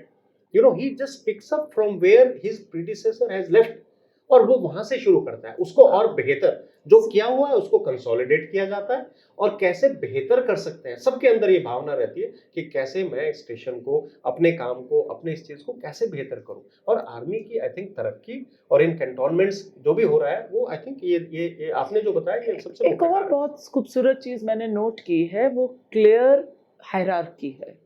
you know, he just picks up from where his predecessor has left, और वो वहां से शुरू करता है उसको, और बेहतर जो किया हुआ है उसको कंसोलिडेट किया जाता है, और कैसे बेहतर कर सकते हैं। सबके अंदर ये भावना रहती है कि कैसे मैं स्टेशन को, अपने काम को, अपने इस चीज को कैसे बेहतर करूं। और आर्मी की आई थिंक तरक्की और इन कैंटोनमेंट्स जो भी हो रहा है, वो आई थिंक ये आपने जो बताया, ये सबसे एक और बहुत खूबसूरत चीज मैंने नोट की है, वो क्लियर हायरार्की है।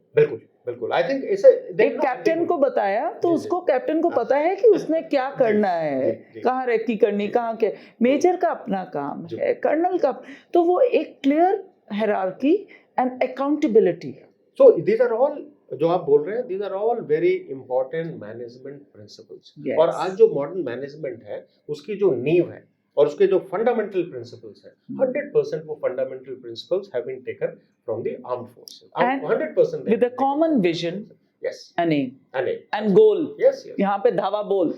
बिल्कुल आई थिंक इसे एक कैप्टन को बताया तो उसको, कैप्टन को पता है कि उसने क्या करना है, कहाँ रेकी करनी, कहाँ के, मेजर का अपना काम है, कर्नल का, तो वो एक clear hierarchy and accountability. So these are all जो आप बोल रहे हैं, these are all very important management principles. और आज जो मॉडर्न मैनेजमेंट है उसकी जो नींव है और उसके जो फंडामेंटल प्रिंसिपल्स हैं, 100% वो fundamental principles have been taken from the armed forces, 100%, with a common vision Yes. An And and goal, yes, yes. यहाँ पे धावा बोल.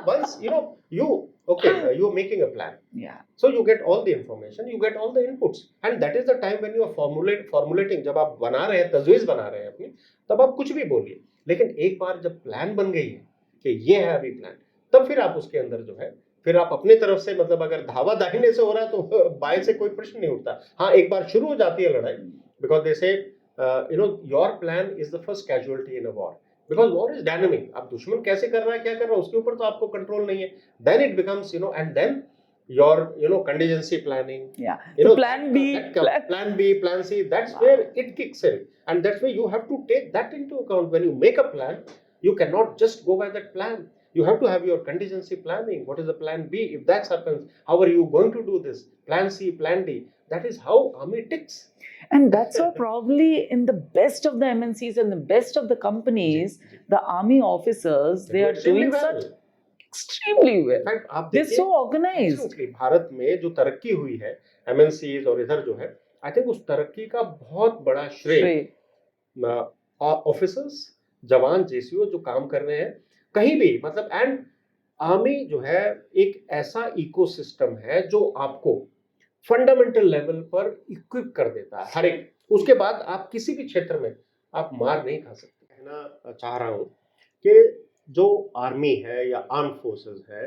Once you're making a plan. Yeah. So you get all the information, you get all the inputs, and that is the time when you are formulating. जब आप बना रहे हैं, तजवीज़ बना रहे हैं अपनी, तब आप कुछ भी बोलिए. लेकिन एक बार जब प्लान बन गई है कि ये है अभी प्लान, तब फिर आप उसके अंदर जो है, फिर आप अपनी तरफ से, मतलब अगर धावा दाहिने से हो रहा है तो बाएं से कोई प्रश्न नहीं उठता. हाँ, एक बार शुरू हो जाती है लड़ाई, because they say your plan is the first casualty in a war. Because war is dynamic. अब दुश्मन कैसे कर रहा है, क्या कर रहा है, उसके ऊपर तो आपको कंट्रोल नहीं है. Then it becomes, and then your contingency planning. Yeah. So plan B, plan B, plan C. That's where it kicks in, and that's where you have to take that into account when you make a plan. You cannot just go by that plan. You have to have your contingency planning. What is the plan B? If that happens, how are you going to do this? Plan C, plan D. That is how army ticks. And that's why probably in the best of the MNCs and the best of the companies, the army officers, they are doing such extremely well. In fact, आप They're देखिए, so organized. absolutely, Bharat में जो तरक्की हुई है MNCs और इधर जो है, I think उस तरक्की का बहुत बड़ा श्रेय ऑफिसर्स, जवान, जेसीओ जो काम कर रहे हैं कहीं भी, मतलब. एंड आर्मी जो है एक ऐसा इकोसिस्टम है जो आपको फंडामेंटल लेवल पर इक्विप कर देता है हर एक. उसके बाद आप किसी भी क्षेत्र में आप मार नहीं खा सकते. कहना चाह रहा हूँ कि जो आर्मी है या आर्म फोर्सेस है,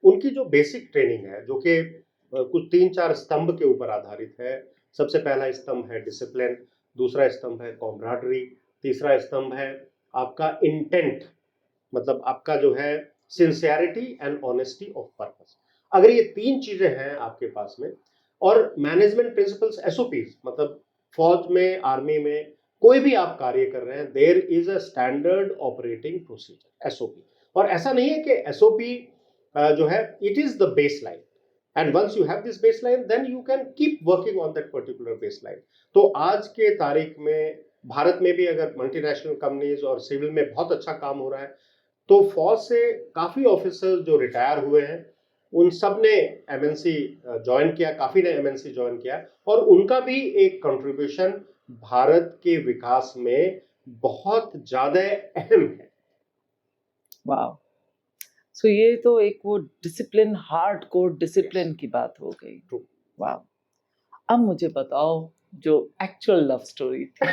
उनकी जो बेसिक ट्रेनिंग है, जो कि कुछ 3-4 स्तंभ के ऊपर आधारित है. सबसे पहला स्तंभ है डिसिप्लिन, दूसरा स्तंभ है कॉमराडरी, तीसरा स्तंभ है आपका इंटेंट, मतलब आपका जो है sincerity and honesty of purpose. अगर ये 3 चीजें हैं आपके पास में, और मैनेजमेंट प्रिंसिपल्स, एसओपीज, मतलब फौज में, आर्मी में कोई भी आप कार्य कर रहे हैं, there is a standard operating procedure, SOP. और ऐसा नहीं है कि एसओपी जो है it is the base line, and once you have this base line then you can keep working on that particular base line. तो आज के तारीख में भारत में भी अगर मल्टीनेशनल कंपनीज और सिविल में बहुत अच्छा काम हो रहा है, तो फौज से काफी ऑफिसर्स जो रिटायर हुए हैं, उन सब ने एमएनसी ज्वाइन किया, काफी ने एमएनसी ज्वाइन किया, और उनका भी एक कंट्रीब्यूशन भारत के विकास में बहुत ज्यादा अहम है. वाह. सो ये तो एक वो डिसिप्लिन, हार्ड कोर डिसिप्लिन की बात हो गई. वाह. अब मुझे बताओ जो एक्चुअल लव स्टोरी थी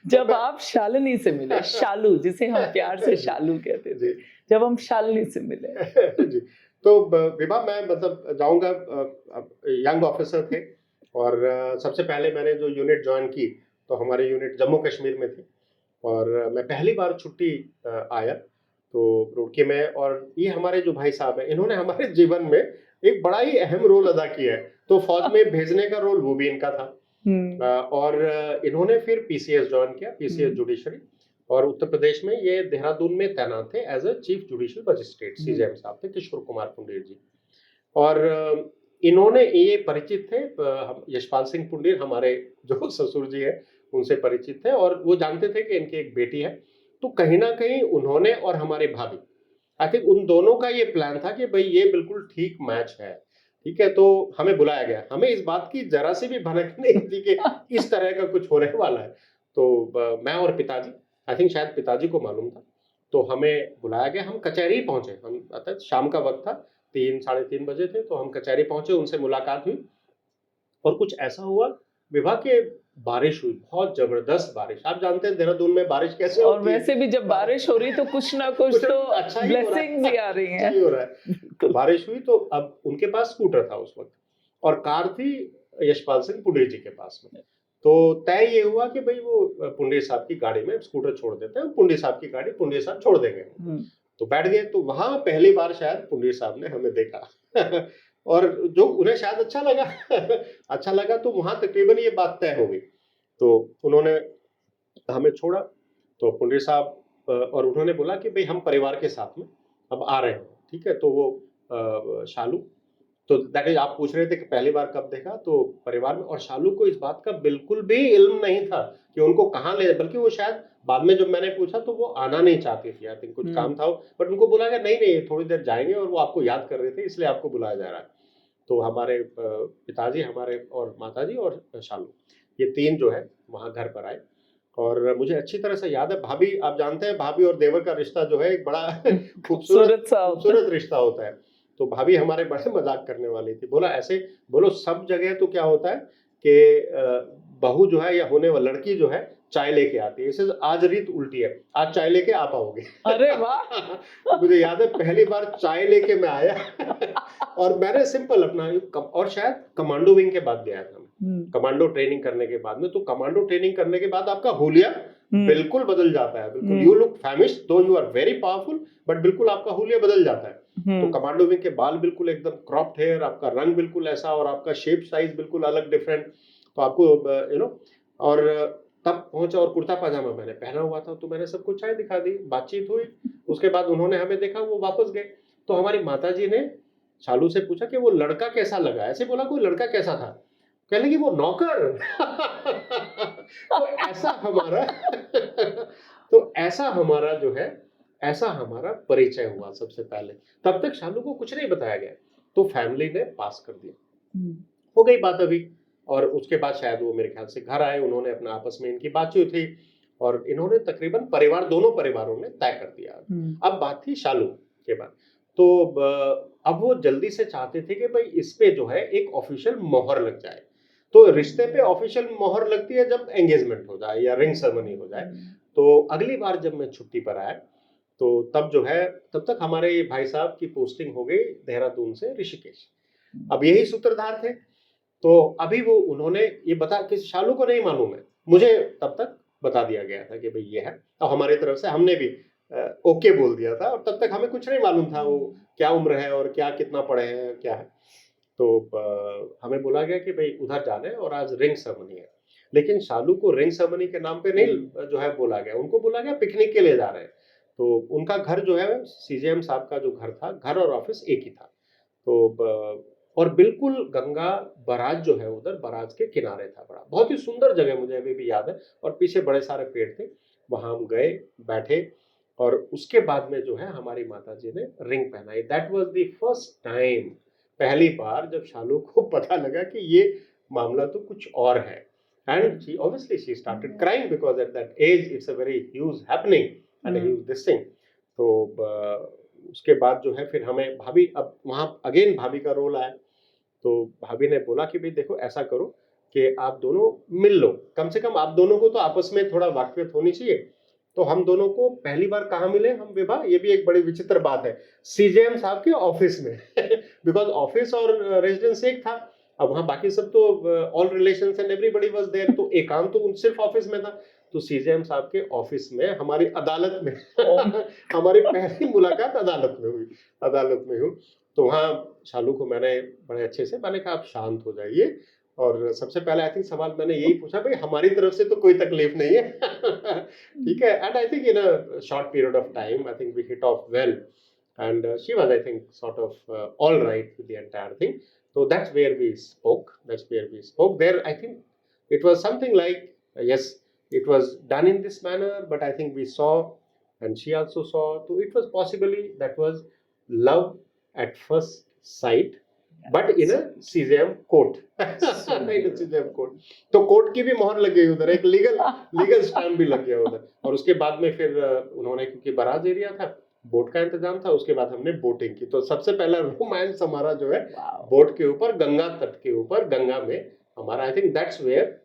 जब आप शालिनी से मिले, शालू जिसे हम प्यार से शालू कहते थे, जब हम शालिनी से मिले जी. तो विभा, मैं मतलब जाऊंगा, यंग ऑफिसर थे, और सबसे पहले मैंने जो यूनिट ज्वाइन की, तो हमारी यूनिट जम्मू कश्मीर में थी, और मैं पहली बार छुट्टी आया तो रुड़की में, और ये हमारे जो भाई साहब हैं, इन्होंने हमारे जीवन में एक बड़ा ही अहम रोल अदा किया है. तो फौज में भेजने का रोल वो भी इनका था. और इन्होंने फिर पीसीएस ज्वाइन किया, पीसीएस जुडिशरी, और उत्तर प्रदेश में ये देहरादून में तैनात थे as a chief judicial magistrate. CJM साहब थे किशोर कुमार पुंडीर जी, और इन्होंने ये परिचित थे, यशपाल सिंह पुंडीर हमारे जो ससुर जी हैं उनसे परिचित थे, और वो जानते थे कि इनकी एक बेटी है. तो कहीं ना कहीं उन्होंने और हमारे भाभी, आई थिंक उन दोनों का ये प्लान था कि भाई ये बिल्कुल ठीक मैच है, ठीक है. तो हमें बुलाया गया. हमें इस बात की जरा सी भी भनक नहीं थी कि इस तरह का कुछ होने वाला है. तो मैं और पिताजी, आई थिंक शायद पिताजी को मालूम था, तो हमें बुलाया गया. हम कचहरी पहुंचे, हम अर्थात शाम का वक्त था, 3-3:30 बजे थे, तो हम कचहरी पहुंचे, उनसे मुलाकात हुई, और कुछ ऐसा हुआ विभा के बारिश हुई, बहुत जबरदस्त बारिश. आप जानते हैं देहरादून में बारिश कैसे और होती है. वैसे भी जब बारिश हो रही तो कुछ ना कुछ तो अच्छा ही ब्लेसिंग्स ही आ रही हैं. अच्छा ही हो रहा है. बारिश हुई, तो अब उनके पास स्कूटर था उस वक्त, और कार थी यशपाल सिंह पुंडीर जी के पास में. तो तय ये हुआ कि भाई वो पुंडीर साहब की गाड़ी में स्कूटर छोड़ देते हैं, पुंडीर साहब की गाड़ी पुंडीर साहब छोड़ देंगे. तो बैठ गए. तो वहां पहली बार शायद पुंडीर साहब ने हमें देखा और जो उन्हें शायद अच्छा लगा अच्छा लगा, तो वहां तकरीबन ये बात तय हो गई. तो उन्होंने हमें छोड़ा, तो पुंडीर साहब और उन्होंने बोला कि भाई हम परिवार के साथ में अब आ रहे हैं, ठीक है. तो वो शालू, तो दैट इज, आप पूछ रहे थे कि पहली बार कब देखा, तो परिवार में. और शालू को इस बात का बिल्कुल भी इल्म नहीं था कि उनको कहाँ ले, बल्कि वो शायद बाद में जब मैंने पूछा तो वो आना नहीं चाहती थी, आई थिंक कुछ काम था, बट उनको बोला गया नहीं नहीं थोड़ी देर जाएंगे, और वो आपको याद कर रहे थे इसलिए आपको बुलाया जा रहा है. तो हमारे पिताजी, हमारे और माताजी और शालू, ये 3 जो है वहाँ घर पर आए, और मुझे अच्छी तरह से याद है, भाभी, आप जानते हैं भाभी और देवर का रिश्ता जो है एक बड़ा खूबसूरत सा होता है। खूबसूरत रिश्ता होता है। तो भाभी हमारे बड़े मजाक करने वाली थी, बोला ऐसे, बोलो सब जगह तो क्या होता है कि बहू जो है या होने वाली लड़की जो है चाय लेके आती है, इसे आज रीत उल्टी है, आज चाय लेके आ पाओगे। अरे वाह। तो मुझे याद है पहली बार चाय लेके मैं आया और मैंने सिंपल अपना और शायद कमांडो विंग के बाद गया था, कमांडो ट्रेनिंग करने के बाद में। तो कमांडो ट्रेनिंग करने के बाद आपका हुलिया बिल्कुल बदल जाता है, बिल्कुल you look famish though you are very powerful, but बिल्कुल आपका हुलिया बदल जाता है। तो कमांडो विंग के बाल बिल्कुल एकदम क्रॉप्ड हेयर, आपका रंग बिल्कुल ऐसा, और आपका शेप साइज बिल्कुल अलग डिफरेंट। तो आपको यू नो, और तब पहुंचा और कुर्ता पजामा मैंने पहना हुआ था, तो मैंने सबको चाय दिखा दी, बातचीत हुई। उसके बाद उन्होंने हमें देखा, वो वापस गए। तो हमारी माताजी ने शालू से पूछा कि वो लड़का कैसा लगा, ऐसे बोला कोई लड़का कैसा था, कहने लगी वो नौकर। तो ऐसा हमारा तो ऐसा हमारा जो है, ऐसा हमारा परिचय हुआ सबसे पहले। तब तक शालू को कुछ नहीं बताया गया, तो फैमिली ने पास कर दिया, हो गई बात अभी। और उसके बाद शायद वो मेरे ख्याल से घर आए, उन्होंने अपना आपस में इनकी बातचीत हुई और इन्होंने तकरीबन परिवार, दोनों परिवारों ने तय कर दिया। अब बात थी शालू के बाद। तो अब वो जल्दी से चाहते थे कि भाई इस पे जो है एक ऑफिशियल मोहर लग जाए। तो रिश्ते पे ऑफिशियल मोहर लगती है जब एंगेजमेंट हो जाए या रिंग सेरेमनी हो जाए। तो अगली बार जब मैं छुट्टी पर आया, तो तब जो है, तब तक हमारे भाई साहब की पोस्टिंग हो गई देहरादून से ऋषिकेश। अब यही सूत्रधार थे। तो अभी वो उन्होंने ये बता, कि शालू को नहीं मालूम है, मुझे तब तक बता दिया गया था कि भाई ये है। और हमारी तरफ से हमने भी ओके बोल दिया था, और तब तक हमें कुछ नहीं मालूम था वो क्या उम्र है और क्या कितना पढ़े हैं क्या है। तो हमें बोला गया कि भाई उधर जाना है और आज रिंग सेरेमनी है। लेकिन शालू को रिंग सेरेमनी के नाम पे नहीं जो है बोला गया, उनको बोला गया पिकनिक के लिए जा रहे हैं। तो उनका घर जो है, सीजेएम साहब का जो घर था, घर और ऑफिस एक ही था। तो और बिल्कुल गंगा बराज जो है उधर बराज के किनारे था, बड़ा बहुत ही सुंदर जगह, मुझे अभी भी याद है। और पीछे बड़े सारे पेड़ थे, वहां हम गए, बैठे। और उसके बाद में जो है हमारी माताजी ने रिंग पहनाई। That was the first time, पहली बार जब शालू को पता लगा कि ये मामला तो कुछ और है। And she obviously she started crying, because at that age it's a very huge happening and huge this thing. तो उसके बाद जो है फिर हमें भाभी, अब वहां अगेन भाभी का रोल आया। तो भाभी ने बोला कि भाई देखो ऐसा करो कि आप दोनों मिल लो, कम से कम आप दोनों को तो आपस में थोड़ा वाकफियत होनी चाहिए। तो हम दोनों को पहली बार कहाँ मिले हम विभा, ये भी एक बड़ी विचित्र बात है, सीजेएम साहब के ऑफिस में। बिकॉज ऑफिस और रेजिडेंस एक था। अब वहाँ बाकी सब तो all relations and everybody was there, तो एकांत तो सिर्फ ऑफिस में था। तो सीजेएम साहब के ऑफिस में हमारी अदालत में हमारी पहली मुलाकात अदालत में हुई, अदालत में हुई। तो वहाँ शालू को मैंने बड़े अच्छे से, मैंने कहा आप शांत हो जाइए, और सबसे पहले आई थिंक सवाल मैंने यही पूछा, भाई हमारी तरफ से तो कोई तकलीफ नहीं है। ठीक है। And I think in a short period of time I think we hit off well, and she was I think sort of all right with the entire thing. So that's where we spoke, there. I think it was something like yes, it was done in this manner, but I think we saw and she also saw, so it was possibly that was love at first sight, but in a CJM court. in a CJM court. तो court की भी मोहर लग गई उधर, एक legal stamp भी लग गया उधर। और उसके बाद में फिर उन्होंने, क्योंकि बराज एरिया था, बोट का इंतजाम था, उसके बाद हमने बोटिंग की। तो सबसे पहला रोमांस हमारा जो है बोट के ऊपर, गंगा तट के ऊपर, गंगा में हमारा, I think that's where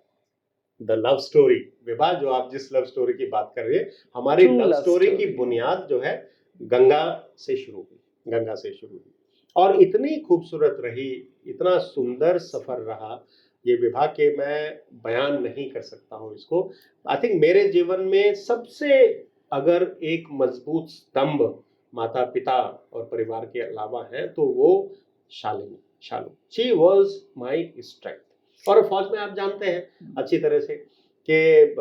the love story. Vibha, जो आप जिस लव स्टोरी की बात कर रही है, हमारी लव स्टोरी की बुनियाद जो है गंगा से शुरू हुई, गंगा से शुरू हुई। और इतनी खूबसूरत रही, इतना सुंदर सफर रहा, ये विभा के मैं बयान नहीं कर सकता हूँ इसको। आई थिंक मेरे जीवन में सबसे अगर एक मजबूत स्तंभ माता पिता और परिवार के अलावा है, तो वो शालू, शी वॉज माई स्ट्रेंथ। और फौज में आप जानते हैं अच्छी तरह से कि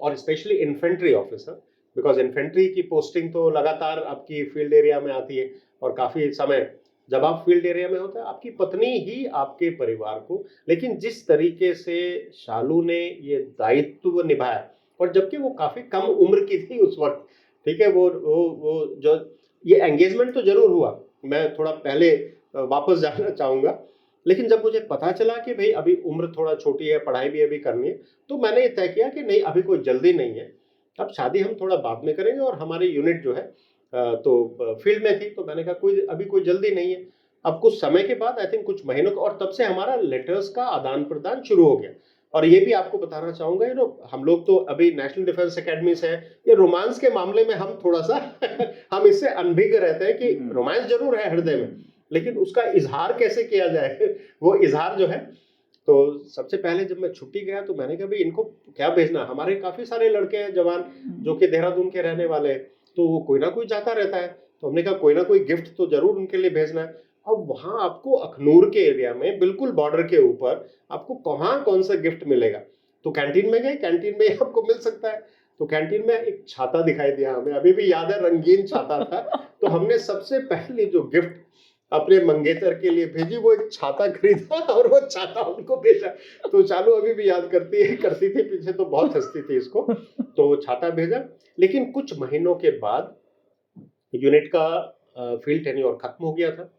और specially infantry officer, because infantry की पोस्टिंग तो लगातार आपकी फील्ड एरिया में आती है, और काफी समय जब आप फील्ड एरिया में होते हैं, आपकी पत्नी ही आपके परिवार को, लेकिन जिस तरीके से शालू ने ये दायित्व निभाया, और जबकि वो काफी कम उम्र की थी उस वक्त, ठीक है, वो जो ये एंगेजमेंट तो जरूर हुआ, मैं थोड़ा पहले वापस जाना चाहूंगा, लेकिन जब मुझे पता चला कि भाई अभी उम्र थोड़ा छोटी है, पढ़ाई भी अभी करनी है, तो मैंने ये तय किया कि नहीं, अभी कोई जल्दी नहीं है, अब शादी हम थोड़ा बाद में करेंगे। और हमारी यूनिट जो है तो फील्ड में थी, तो मैंने कहा कोई अभी कोई जल्दी नहीं है। अब कुछ समय के बाद, आई थिंक कुछ महीनों का, और तब से हमारा लेटर्स का आदान प्रदान शुरू हो गया। और ये भी आपको बताना चाहूंगा, हम लोग तो अभी नेशनल डिफेंस एकेडमी से हैं, ये रोमांस के मामले में हम थोड़ा सा हम इससे अनभिज्ञ रहते हैं कि रोमांस जरूर है हृदय में, लेकिन उसका इजहार कैसे किया जाए वो इजहार जो है। तो सबसे पहले जब मैं छुट्टी गया तो मैंने कहा भाई इनको क्या भेजना, हमारे काफी सारे लड़के हैं जवान जो कि देहरादून के रहने वाले हैं, तो वो कोई ना कोई जाता रहता है, तो हमने कहा कोई ना कोई गिफ्ट तो जरूर उनके लिए भेजना है। अब वहां आपको अखनूर के एरिया में बिल्कुल बॉर्डर के ऊपर आपको कहाँ कौन सा गिफ्ट मिलेगा, तो कैंटीन में गए, कैंटीन में आपको मिल सकता है। तो कैंटीन में एक छाता दिखाई दिया, हमें अभी भी याद है, रंगीन छाता था। तो हमने सबसे पहले जो गिफ्ट अपने मंगेतर के लिए भेजी वो एक छाता खरीदा और वो छाता उनको भेजा। तो चालू अभी भी याद करती थी पीछे, तो बहुत हंसती थी इसको। तो छाता भेजा, लेकिन कुछ महीनों के बाद यूनिट का फील्ड टेन्योर खत्म हो गया था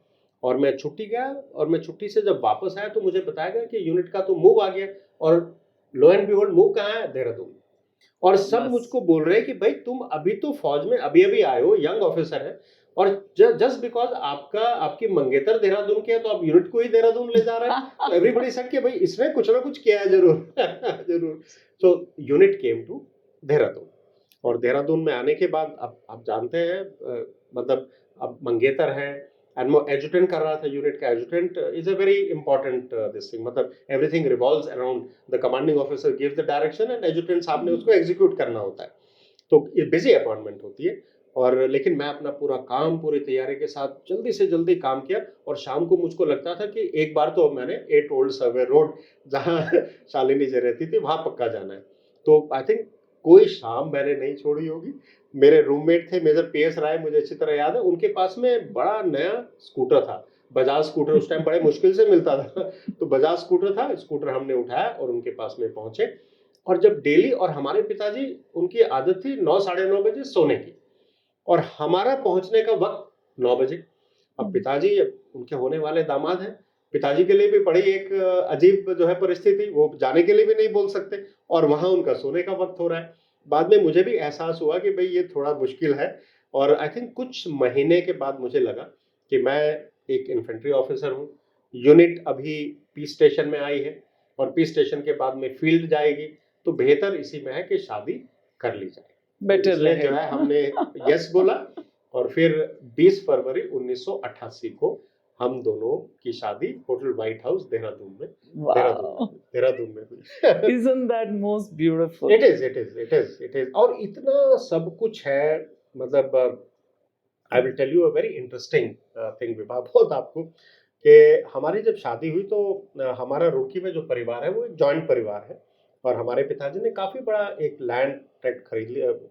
और मैं छुट्टी गया। और मैं छुट्टी से जब वापस आया तो मुझे बताया गया कि यूनिट का तो मूव आ गया, और लो एंड बिहोल्ड मूव कहाँ है, देहरादून। और सब मुझको बोल रहे हैं कि भाई तुम अभी तो फौज में अभी अभी आए हो, यंग ऑफिसर है, और जस्ट बिकॉज आपकी मंगेतर देहरादून के है तो आप यूनिट को ही देहरादून ले जा रहे हैं। तो एवरीबॉडी सेड कि भाई इसने कुछ ना कुछ किया है जरूर जरूर। So unit came to Dehradun, और देहरादून में आने के बाद आप जानते हैं, मतलब अब मंगेतर है एंड वो एजुटेंट कर रहा था, यूनिट का adjutant is a very important this thing, मतलब everything revolves around the commanding officer gives the direction and adjutant साहब ने उसको एग्जीक्यूट करना होता है। तो ये बिजी अपॉइंटमेंट होती है। और लेकिन मैं अपना पूरा काम पूरी तैयारी के साथ जल्दी से जल्दी काम किया, और शाम को मुझको लगता था कि एक बार तो मैंने 8 ओल्ड सर्वे रोड, जहाँ शालिनी जी रहती थी, वहां पक्का जाना है। तो आई थिंक कोई शाम मैंने नहीं छोड़ी होगी। मेरे रूममेट थे मेजर पीएस राय, मुझे अच्छी तरह याद है, उनके पास में बड़ा नया स्कूटर था, बजाज स्कूटर, उस टाइम बड़े मुश्किल से मिलता था। तो बजाज स्कूटर था, स्कूटर हमने उठाया और उनके पास में पहुंचे। और जब डेली, और हमारे पिताजी, उनकी आदत थी 9 साढ़े 9 बजे सोने की, और हमारा पहुंचने का वक्त 9 बजे। अब पिताजी, उनके होने वाले दामाद हैं, पिताजी के लिए भी बड़ी एक अजीब जो है परिस्थिति, वो जाने के लिए भी नहीं बोल सकते, और वहां उनका सोने का वक्त हो रहा है। बाद में मुझे भी एहसास हुआ कि भाई ये थोड़ा मुश्किल है। और आई थिंक कुछ महीने के बाद मुझे लगा कि मैं एक इन्फेंट्री ऑफिसर हूँ, यूनिट अभी पीस स्टेशन में आई है, और पीस स्टेशन के बाद में फील्ड जाएगी, तो बेहतर इसी में है कि शादी कर ली जाए। बेटर इसलिए रहे। जो है हमने यस बोला, और फिर 20 फरवरी 1988 को हम दोनों की शादी होटल व्हाइट हाउस देहरादून में Wow. देहरादून में हुई। Isn't that most beautiful? It is और इतना सब कुछ है, मतलब I will tell you a very interesting thing Vibha, बहुत आपको, कि हमारी जब शादी हुई तो हमारा रुड़की में जो परिवार है वो एक जॉइंट परिवार है, और हमारे पिताजी ने काफी बड़ा एक लैंड ट्रैक्ट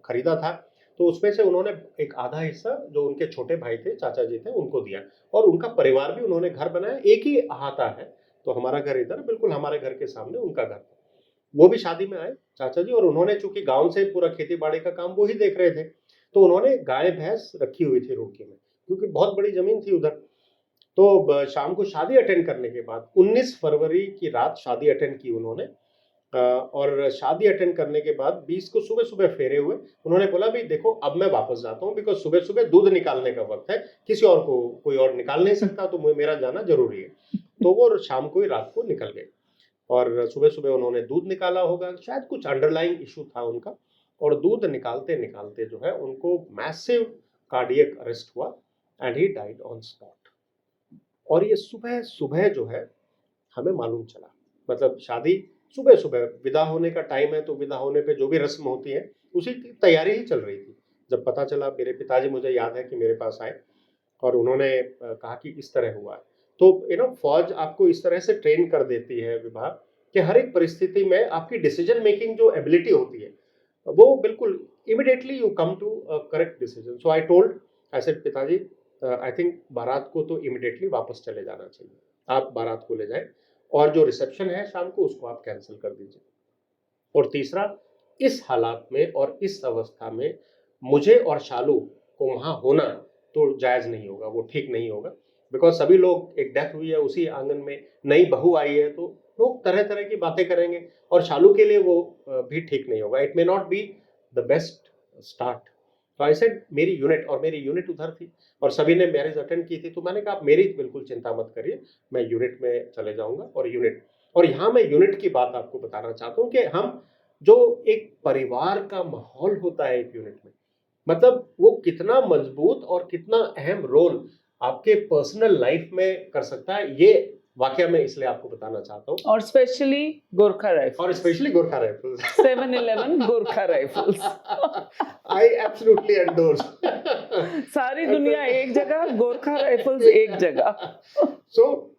खरीदा था। तो उसमें से उन्होंने एक आधा हिस्सा जो उनके छोटे भाई थे, चाचा जी थे, उनको दिया, और उनका परिवार भी, उन्होंने घर बनाया, एक ही अहाता है। तो हमारा घर इधर, बिल्कुल हमारे घर के सामने उनका घर था। वो भी शादी में आए चाचा जी, और उन्होंने चूंकि गांव से पूरा खेती बाड़ी का काम वो ही देख रहे थे, तो उन्होंने गाय भैंस रखी हुई थी रुड़की में, क्योंकि बहुत बड़ी जमीन थी उधर। तो शाम को शादी अटेंड करने के बाद 19 फरवरी की रात शादी अटेंड की उन्होंने। और शादी अटेंड करने के बाद 20 को सुबह सुबह फेरे हुए। उन्होंने बोला भाई देखो अब मैं वापस जाता हूँ, बिकॉज सुबह सुबह दूध निकालने का वक्त है, किसी और को कोई और निकाल नहीं सकता, तो मेरा जाना जरूरी है। तो वो शाम को ही रात को निकल गए, और सुबह सुबह उन्होंने दूध निकाला होगा, शायद कुछ अंडरलाइंग इशू था उनका, और दूध निकालते निकालते जो है उनको मैसिव कार्डियक अरेस्ट हुआ, and he died on spot. और ये सुबह सुबह जो है हमें मालूम चला, मतलब शादी सुबह सुबह, विदा होने का टाइम है, तो विदा होने पे जो भी रस्म होती है उसी की तैयारी ही चल रही थी। जब पता चला, मेरे पिताजी, मुझे याद है कि मेरे पास आए और उन्होंने कहा कि इस तरह हुआ है। तो फौज आपको इस तरह से ट्रेन कर देती है विभाग, कि हर एक परिस्थिति में आपकी डिसीजन मेकिंग जो एबिलिटी होती है वो बिल्कुल immediately you come to correct decision. So I told, I said पिताजी, आई थिंक बारात को तो इमिडिएटली वापस चले जाना चाहिए, आप बारात को ले जाएं, और जो रिसेप्शन है शाम को उसको आप कैंसिल कर दीजिए। और तीसरा, इस हालात में और इस अवस्था में मुझे और शालू को वहां होना तो जायज नहीं होगा, वो ठीक नहीं होगा। बिकॉज सभी लोग, एक डेथ हुई है उसी आंगन में, नई बहू आई है, तो लोग तरह तरह की बातें करेंगे और शालू के लिए वो भी ठीक नहीं होगा. It may not be the best start. तो आई सेड मेरी यूनिट, और मेरी यूनिट उधर थी और सभी ने मैरिज अटेंड की थी, तो मैंने कहा आप मेरी बिल्कुल चिंता मत करिए, मैं यूनिट में चले जाऊंगा. और यहाँ मैं यूनिट की बात आपको बताना चाहता हूँ कि हम जो एक परिवार का माहौल होता है एक यूनिट में, मतलब वो कितना मजबूत और कितना अहम रोल आपके पर्सनल लाइफ में कर सकता है, ये वाकया मैं इसलिए आपको बताना चाहता हूँ. और स्पेशली गोरखा राइफल्स, और specially Gorkha rifles. 7-Eleven Gorkha rifles. I absolutely endorse. सारी दुनिया एक जगह, गोरखा राइफल्स एक जगह. सो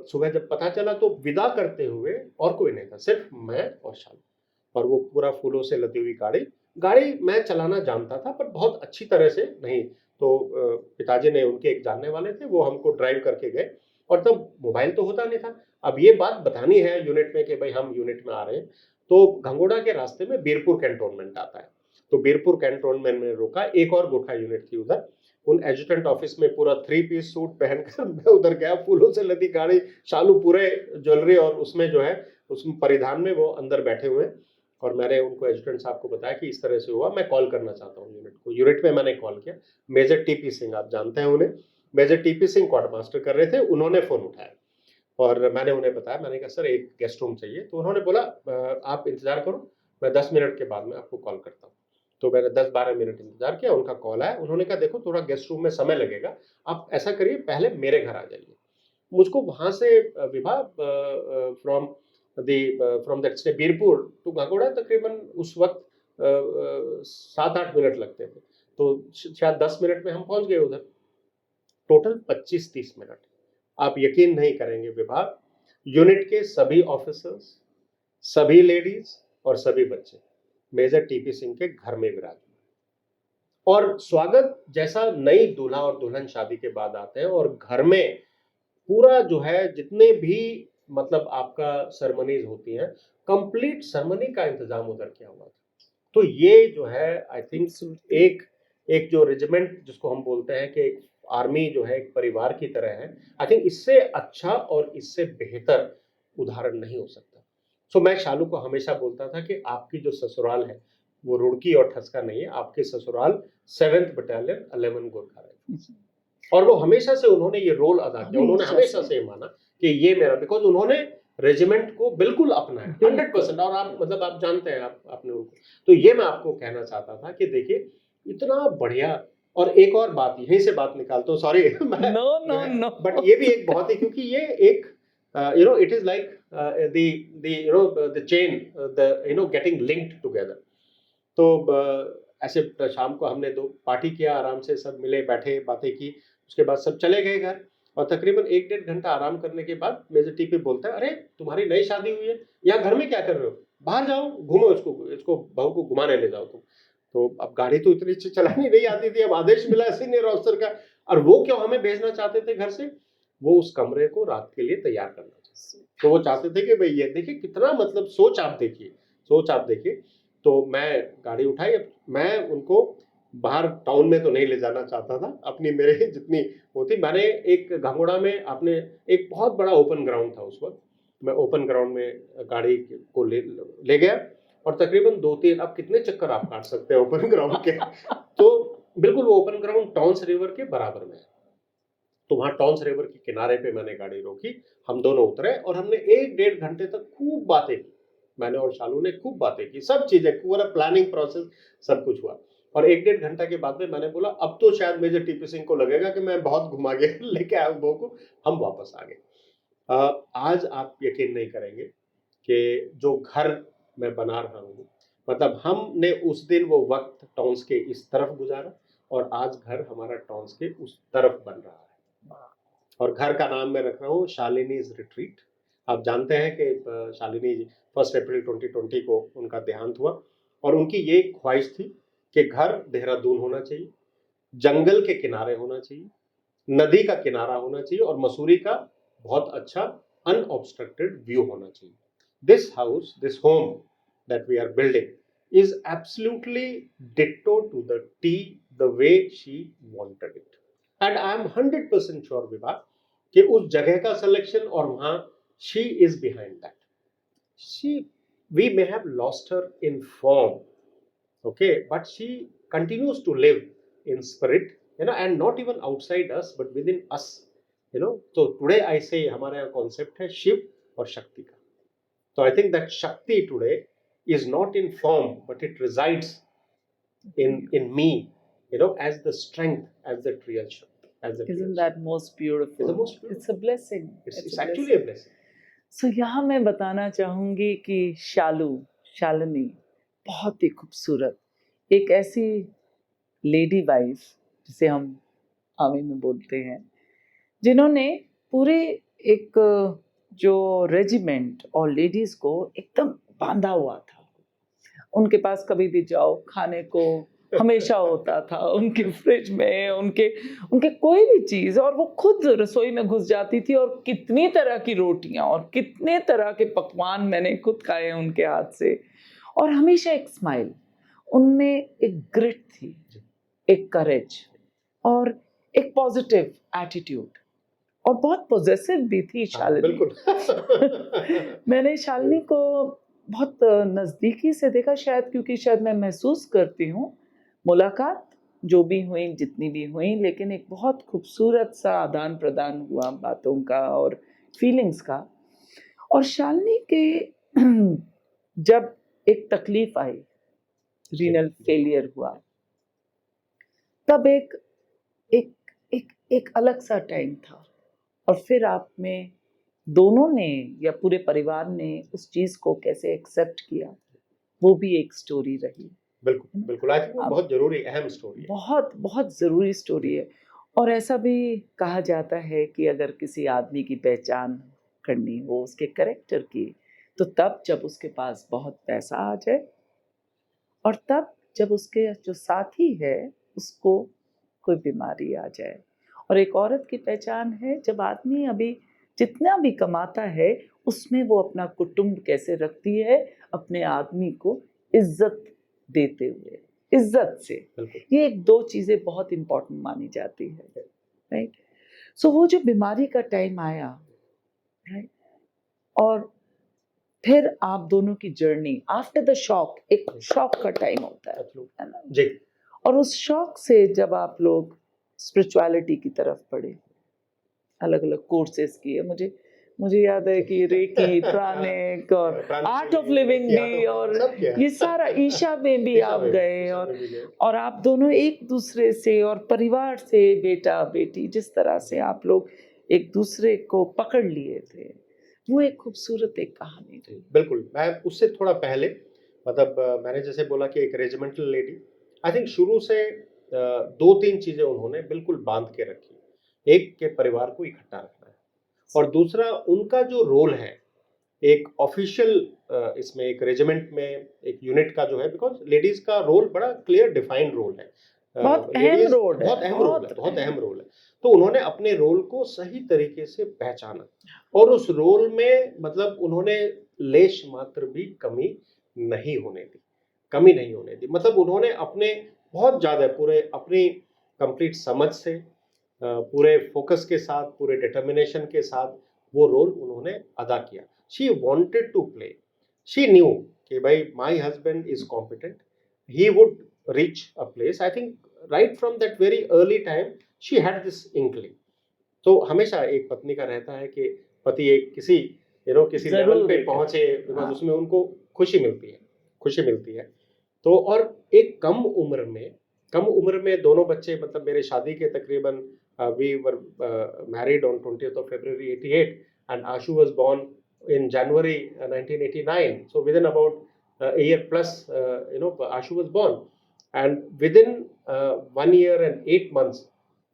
सुबह जब पता चला तो विदा करते हुए और कोई नहीं था, सिर्फ मैं और शालू, और वो पूरा फूलों से लदी हुई गाड़ी मैं चलाना जानता था पर बहुत अच्छी तरह से नहीं. तो पिताजी ने, उनके एक जानने वाले थे, वो हमको ड्राइव करके गए. और तब मोबाइल तो होता नहीं था. अब ये बात बतानी है यूनिट में कि भाई हम यूनिट में आ रहे हैं. तो घंगोड़ा के रास्ते में बीरपुर कैंटोनमेंट आता है, तो बीरपुर कैंटोनमेंट में रोका. एक और गोरखा यूनिट थी उधर. उन एजुटेंट ऑफिस में पूरा 3-piece सूट पहनकर मैं उधर गया, फूलों से लदी गाड़ी, शालू पूरे ज्वेलरी और उसमें जो है उसमें परिधान में वो अंदर बैठे हुए. और मैंने उनको, एजुटेंट साहब को बताया कि इस तरह से हुआ, मैं कॉल करना चाहता हूँ यूनिट को. यूनिट में मैंने कॉल किया. मेजर टीपी सिंह, आप जानते हैं उन्हें, major TP Singh quartermaster कर रहे थे. उन्होंने फोन उठाया और मैंने उन्हें बताया, मैंने कहा सर एक गेस्ट रूम चाहिए. तो उन्होंने बोला आप इंतजार करो, मैं 10 मिनट के बाद में आपको कॉल करता हूँ. तो मैंने 10-12 मिनट इंतजार किया, उनका कॉल आया. उन्होंने कहा देखो थोड़ा गेस्ट रूम में समय लगेगा, आप ऐसा करिए पहले मेरे घर आ जाइए. मुझको वहां से विभा from that stay Birpur to घाघोड़ा तकरीबन उस वक्त 7-8 मिनट लगते थे. तो शायद 10 मिनट में हम पहुंच गए उधर. Total 25-30 minute. आप यकीन नहीं करेंगे विभाग, यूनिट के सभी ऑफिसर्स, सभी लेडीज और सभी बच्चे मेजर टीपी सिंह के घर में विराजमान. और स्वागत जैसा नई दूल्हा और दुल्हन शादी के बाद आते हैं, और घर में पूरा जो है जितने भी मतलब आपका सेरेमनीज होती हैं, कंप्लीट सेरेमनी का इंतजाम उधर किया हुआ था. तो ये जो है आई थिंक एक एक जो रेजिमेंट जिसको हम बोलते हैं कि एक आर्मी जो है एक परिवार की तरह है, आई थिंक इससे अच्छा और इससे बेहतर उदाहरण नहीं हो सकता. सो मैं शालू को हमेशा बोलता था कि आपकी जो ससुराल है वो रुड़की और ठसका नहीं है, आपके ससुराल 7th बटालियन 11 गोरखा राइफल्स. और वो हमेशा से उन्होंने ये रोल अदा किया, उन्होंने हमेशा से माना कि ये मेरा, बिकॉज उन्होंने रेजिमेंट को बिल्कुल अपनाया 100%. और आप मतलब आप जानते हैं, आपने उनको, तो ये मैं आपको कहना चाहता था कि देखिए इतना बढ़िया. और एक और बात, यहीं से बात निकालता हूँ, सॉरी, नो, बट ये भी एक बहुत ही, क्योंकि ये एक it is like the chain, the getting linked together. तो ऐसे शाम को हमने दो पार्टी किया, आराम से सब मिले बैठे बातें की. उसके बाद सब चले गए घर, और तकरीबन 1-1.5 घंटा आराम करने के बाद मेजर टीपी बोलता है, अरे तुम्हारी नई शादी हुई है, यहाँ घर में क्या कर रहे हो, बाहर जाओ घूमो, इसको बहू को घुमाने ले जाओ तुम. तो अब गाड़ी तो इतनी अच्छी चलानी नहीं आती थी, अब आदेश मिला सीनियर ऑफिसर का. और वो क्यों हमें भेजना चाहते थे घर से, वो उस कमरे को रात के लिए तैयार करना चाहते थे. तो वो चाहते थे कि भाई ये देखिए कितना, मतलब सोच आप देखिए. तो मैं गाड़ी उठाई. अब मैं उनको बाहर टाउन में तो नहीं ले जाना चाहता था, अपनी मेरे जितनी होती, मैंने एक घंगोड़ा में, आपने एक बहुत बड़ा ओपन ग्राउंड था उस वक्त, मैं ओपन ग्राउंड में गाड़ी को ले गया. और तकरीबन 2-3, अब कितने चक्कर आप काट सकते हैं ओपन ग्राउंड के. तो बिल्कुल वो ओपन ग्राउंड टॉन्स रिवर के बराबर में है. तो वहां टॉन्स रिवर के किनारे पे मैंने गाड़ी रोकी, हम दोनों उतरे और हमने 1-1.5 घंटे तक खूब बातें की. मैंने और शालू ने खूब बातें की, सब चीजें, पूरा प्लानिंग प्रोसेस सब कुछ हुआ. और 1-1.5 घंटा के बाद में मैंने बोला अब तो शायद मेजर टीपी सिंह को लगेगा कि मैं बहुत घुमा के लेके आया बहू को. हम वापस आ गए. आज आप यकीन नहीं करेंगे कि जो घर मैं बना रहा हूँ, मतलब हमने उस दिन वो वक्त टॉन्स के इस तरफ गुजारा, और आज घर हमारा टॉन्स के उस तरफ बन रहा है. और घर का नाम मैं रख रहा हूँ शालिनीज रिट्रीट. आप जानते हैं कि शालिनी 1 अप्रैल 2020 को उनका देहांत हुआ, और उनकी ये ख्वाहिश थी कि घर देहरादून होना चाहिए, जंगल के किनारे होना चाहिए, नदी का किनारा होना चाहिए, और मसूरी का बहुत अच्छा अनऑब्स्ट्रक्टेड व्यू होना चाहिए. This house, this home that we are building is absolutely ditto to the T the way she wanted it. And I M 100% sure Vibha कि उस जगह का सिलेक्शन और वहां she is behind that. She we may have lost her in form, okay, but she continues to live in spirit, and not even outside us but within us, so today I say हमारा यहाँ concept है शिव और शक्ति का. So I think that Shakti today is not in form, but it resides in me, as the strength, as the real Shakti, as the Isn't real that most beautiful? It's the most beautiful. It's a blessing. It's actually a blessing. So यहाँ मैं बताना चाहूँगी कि शालिनी बहुत ही खूबसूरत एक ऐसी lady wife जिसे हम आमी में बोलते हैं, जिन्होंने पूरे एक जो रेजिमेंट और लेडीज को एकदम बांधा हुआ था. उनके पास कभी भी जाओ खाने को हमेशा होता था, उनके फ्रिज में उनके कोई भी चीज़, और वो खुद रसोई में घुस जाती थी. और कितनी तरह की रोटियां और कितने तरह के पकवान मैंने खुद खाए हैं उनके हाथ से. और हमेशा एक स्माइल, उनमें एक ग्रिट थी, एक करेज और एक पॉजिटिव एटीट्यूड, और बहुत पॉजेसिव भी थी शालिनी. बिल्कुल. मैंने शालिनी को बहुत नज़दीकी से देखा, शायद क्योंकि शायद मैं महसूस करती हूँ मुलाकात जो भी हुई जितनी भी हुई, लेकिन एक बहुत खूबसूरत सा आदान प्रदान हुआ बातों का और फीलिंग्स का. और शालिनी के जब एक तकलीफ आई, रीनल फेलियर हुआ, तब एक एक एक एक अलग सा टाइम था. और फिर आप में दोनों ने या पूरे परिवार ने उस चीज़ को कैसे एक्सेप्ट किया, वो भी एक स्टोरी रही. बिल्कुल बिल्कुल. आई थिंक बहुत जरूरी अहम स्टोरी है. बहुत बहुत ज़रूरी स्टोरी है. और ऐसा भी कहा जाता है कि अगर किसी आदमी की पहचान करनी हो उसके कैरेक्टर की, तो तब जब उसके पास बहुत पैसा आ जाए, और तब जब उसके जो साथी है उसको कोई बीमारी आ जाए. और एक औरत की पहचान है जब आदमी अभी जितना भी कमाता है उसमें वो अपना कुटुंब कैसे रखती है, अपने आदमी को इज्जत देते हुए, इज्जत से. ये एक दो चीज़ें बहुत इम्पोर्टेंट मानी जाती है, राइट. सो वो जो बीमारी का टाइम आया, राइट, और फिर आप दोनों की जर्नी आफ्टर द शॉक, एक शॉक का टाइम होता है ना जी. और उस शॉक से जब आप लोग स्पिरिचुअलिटी की तरफ बढ़े, अलग अलग कोर्सेज किए, मुझे याद है कि रेकी, प्राणिक और आर्ट ऑफ लिविंग भी, और ये सारा ईशा में भी आप गए, और आप दोनों एक दूसरे से और परिवार से, बेटा बेटी, जिस तरह से आप लोग एक दूसरे को पकड़ लिए थे, वो एक खूबसूरत एक कहानी थी. बिल्कुल. मैं उससे थोड़ा पहले, मतलब मैंने जैसे बोला कि एक रेजिमेंटल लेडी, आई थिंक शुरू से दो तीन चीजें उन्होंने बिल्कुल बांध के रखी. एक के परिवार को इकट्ठा रखना है, और दूसरा उनका जो रोल है एक ऑफिशियल, इसमें एक रेजिमेंट में एक यूनिट का जो है, बिकॉज लेडीज का रोल बड़ा क्लियर डिफाइंड रोल है. बहुत अहम रोल है. तो उन्होंने अपने रोल को सही तरीके से पहचाना, और उस रोल में मतलब उन्होंने लेश मात्र भी कमी नहीं होने दी. मतलब उन्होंने अपने बहुत ज्यादा पूरे अपनी कंप्लीट समझ से, पूरे फोकस के साथ, पूरे डिटर्मिनेशन के साथ वो रोल उन्होंने अदा किया. She wanted to play. She knew कि भाई my husband is competent, he would reach a place. I think right from that very early time she had this inkling. तो हमेशा एक पत्नी का रहता है कि पति एक किसी लेवल पे पहुंचे, बिकॉज उसमें उनको खुशी मिलती है. तो और एक कम उम्र में दोनों बच्चे, मतलब मेरे शादी के तकरीबन we were married on 20th of February 88, and Ashu was born in January 1989. So within about a year plus, Ashu was born, and within 1 year and 8 months,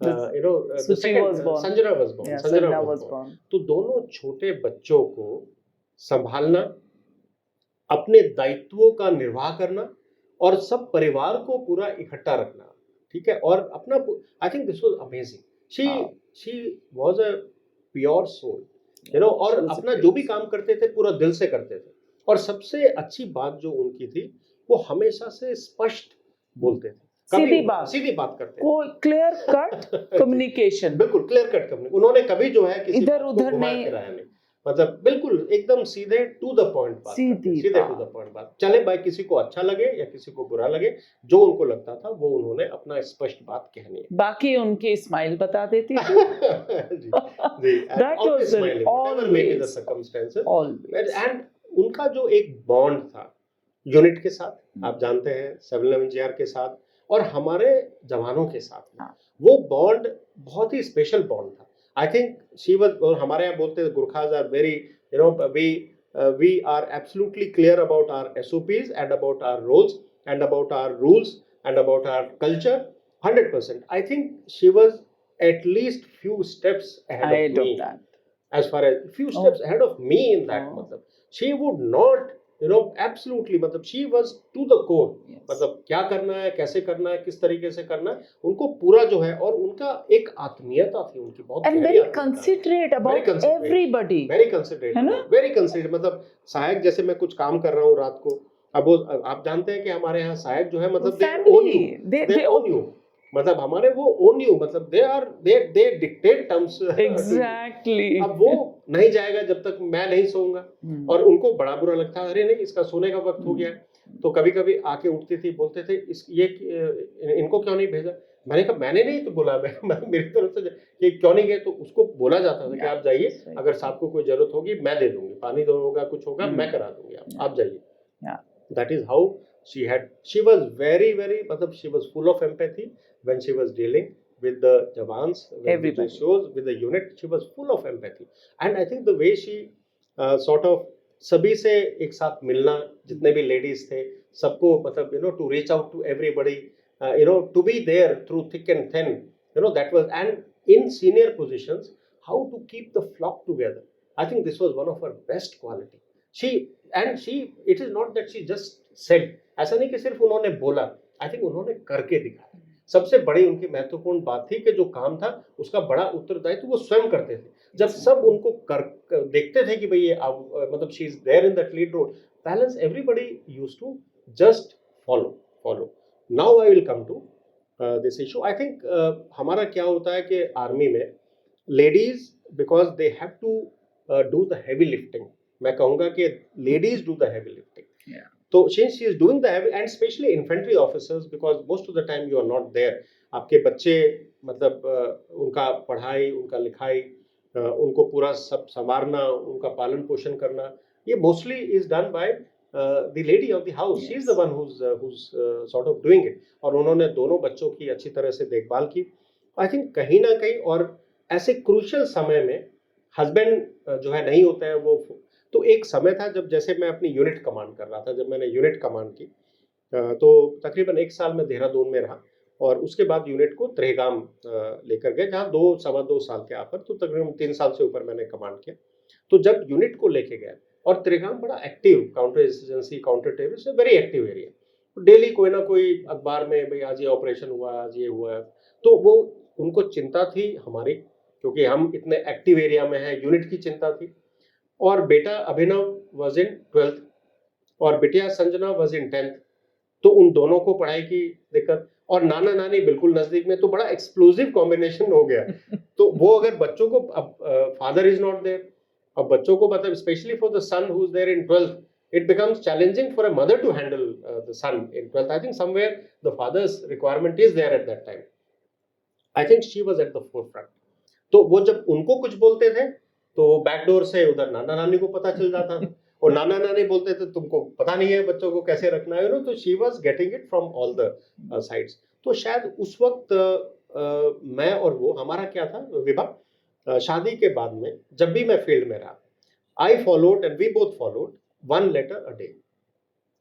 the second Sanjana was born. Sanjana was born. तो दोनों छोटे बच्चों को संभालना, अपने दायित्वों का निर्वाह करना, और सब परिवार को पूरा इकट्ठा रखना, ठीक है. और अपना, I think this was amazing. She was a pure soul, और अपना जो भी काम करते थे पूरा दिल से करते थे. और सबसे अच्छी बात जो उनकी थी, वो हमेशा से स्पष्ट बोलते थे. सीधी बात करते हैं, कोई क्लियर कट कम्युनिकेशन, बिल्कुल क्लियर कट कम्युनिकेशन। उन्होंने कभी जो है किसी इधर बात को उधर घुमाया नहीं, फिराया नहीं, मतलब बिल्कुल एकदम सीधे टू द पॉइंट बात करते हैं, सीधी सीधे टू द बात। पॉइंट बात। चले भाई किसी को अच्छा लगे या किसी को बुरा लगे, जो उनको लगता था वो उन्होंने अपना स्पष्ट बात कहनी है। बाकी उनकी स्माइल बता देती थी। जी जी, and That always was the smiling, whatever may be the always, circumstances. always. And उनका जो एक बॉन्ड था यूनिट के साथ, आप जानते हैं 711 जीआर के साथ और हमारे जवानों के साथ में, हाँ। वो बॉन्ड बहुत ही स्पेशल बॉन्ड था। आई थिंक शी वाज, और हमारे यहाँ बोलते हैं Gurkhas are very, you know, we are absolutely clear about our SOPs and about our roles and about our rules and about our culture 100%. I think she was at least few steps ahead I of do me, that. as far as few steps ahead of me in that. Oh. मतलब she would not, you know, absolutely, मतलब she was to the core. Yes. मतलब क्या करना है, कैसे करना है, किस तरीके से करना है, उनको पूरा जो है, और उनका एक आत्मीयता थी उनकी बहुत And गहरी very आत्मीयता। considerate Very about considerate. everybody. Very considerate है ना? Very considerate. मतलब सहायक, जैसे मैं कुछ काम कर रहा हूँ रात को, अब वो, आप जानते हैं कि हमारे यहाँ सहायक जो है, मतलब they own you, they own you, मतलब हमारे वो own you, मतलब they dictate terms to you. Exactly. अब वो नहीं जाएगा जब तक मैं नहीं सोऊंगा, हम्म। और उनको बड़ा बुरा लगता है, अरे नहीं इसका सोने का वक्त हो गया है। तो कभी कभी आके उठती थी, बोलते थे इनको क्यों नहीं भेजा। मैंने कहा मैंने नहीं तो बोला, मैं मेरी तरफ से कि क्यों नहीं गए, तो उसको बोला जाता था कि आप जाइए, अगर साहब को कोई जरूरत होगी मैं दे दूंगी, पानी दो होगा, कुछ होगा मैं करा दूंगी, आप जाइए। That is how she was very मतलब she was full of empathy when she was dealing with the Jawans, with the shows, with the unit. She was full of empathy, and I think the way she sort of सभी से एक साथ मिलना, जितने भी ladies थे सबको, मतलब you know, to reach out to everybody, you know, to be there through thick and thin, you know, that was, and in senior positions, how to keep the flock together. I think this was one of her best quality. she it is not that she just said, ऐसा नहीं कि सिर्फ उन्होंने बोला, I think उन्होंने करके दिखाया। सबसे बड़ी उनकी महत्वपूर्ण बात थी कि जो काम था उसका बड़ा उत्तरदायित्व वो स्वयं करते थे। जब सब उनको देखते थे कि भाई ये मतलब she is there in that lead role, balance everybody used to just follow. Now I will come to this issue. I think हमारा क्या होता है कि आर्मी में ladies, because they have to do the heavy lifting, मैं कहूँगा कि ladies do the heavy lifting. तो since she is doing the heavy, and especially infantry officers, because most of the time you are not there, आपके बच्चे, मतलब उनका पढ़ाई, उनका लिखाई, उनको पूरा सब संवारना, उनका पालन पोषण करना, ये mostly is done by the lady of the house. She is the one who's sort of doing it. और उन्होंने दोनों बच्चों की अच्छी तरह से देखभाल की। I think कहीं ना कहीं, और ऐसे क्रूशियल समय में हस्बैंड जो है नहीं होता है वो। तो एक समय था जब, जैसे मैं अपनी यूनिट कमांड कर रहा था, जब मैंने यूनिट कमांड की, तो तकरीबन 1 साल में देहरादून में रहा, और उसके बाद यूनिट को त्रेगाम लेकर गए, जहाँ 2-2.25 साल के आप, तो तकरीबन 3 साल से ऊपर मैंने कमांड किया। तो जब यूनिट को लेके गया, और त्रेगाम बड़ा active, counter insurgency, counter terrorist, very active area, daily कोई ना कोई अखबार में भाई आज ये ऑपरेशन हुआ, आज ये हुआ, तो वो उनको चिंता थी हमारी, क्योंकि हम इतने एक्टिव एरिया में हैं, यूनिट की चिंता थी। और बेटा अभिनव वॉज इन 12th और बिटिया संजना वॉज इन 10th, तो उन दोनों को पढ़ाई की दिक्कत, और नाना नानी बिल्कुल नजदीक में, तो बड़ा एक्सप्लोसिव कॉम्बिनेशन हो गया। तो वो अगर बच्चों को, अब फादर इज नॉट देयर, अब बच्चों को, मतलब specially for the son who is there in 12th, it becomes challenging for a mother to handle the son in 12th. I think somewhere the father's requirement is there at that time. I think she was at the forefront. तो वो जब उनको कुछ बोलते थे तो backdoor से उधर नाना नानी को पता चल जाता था, और नाना नानी बोलते थे तुमको पता नहीं है बच्चों को कैसे रखना है, तो she was getting it from all the sides. तो शायद उस वक्त मैं और वो, हमारा क्या था विभा, शादी के बाद में जब भी मैं फील्ड में रहा, I followed and we both followed 1 letter a day.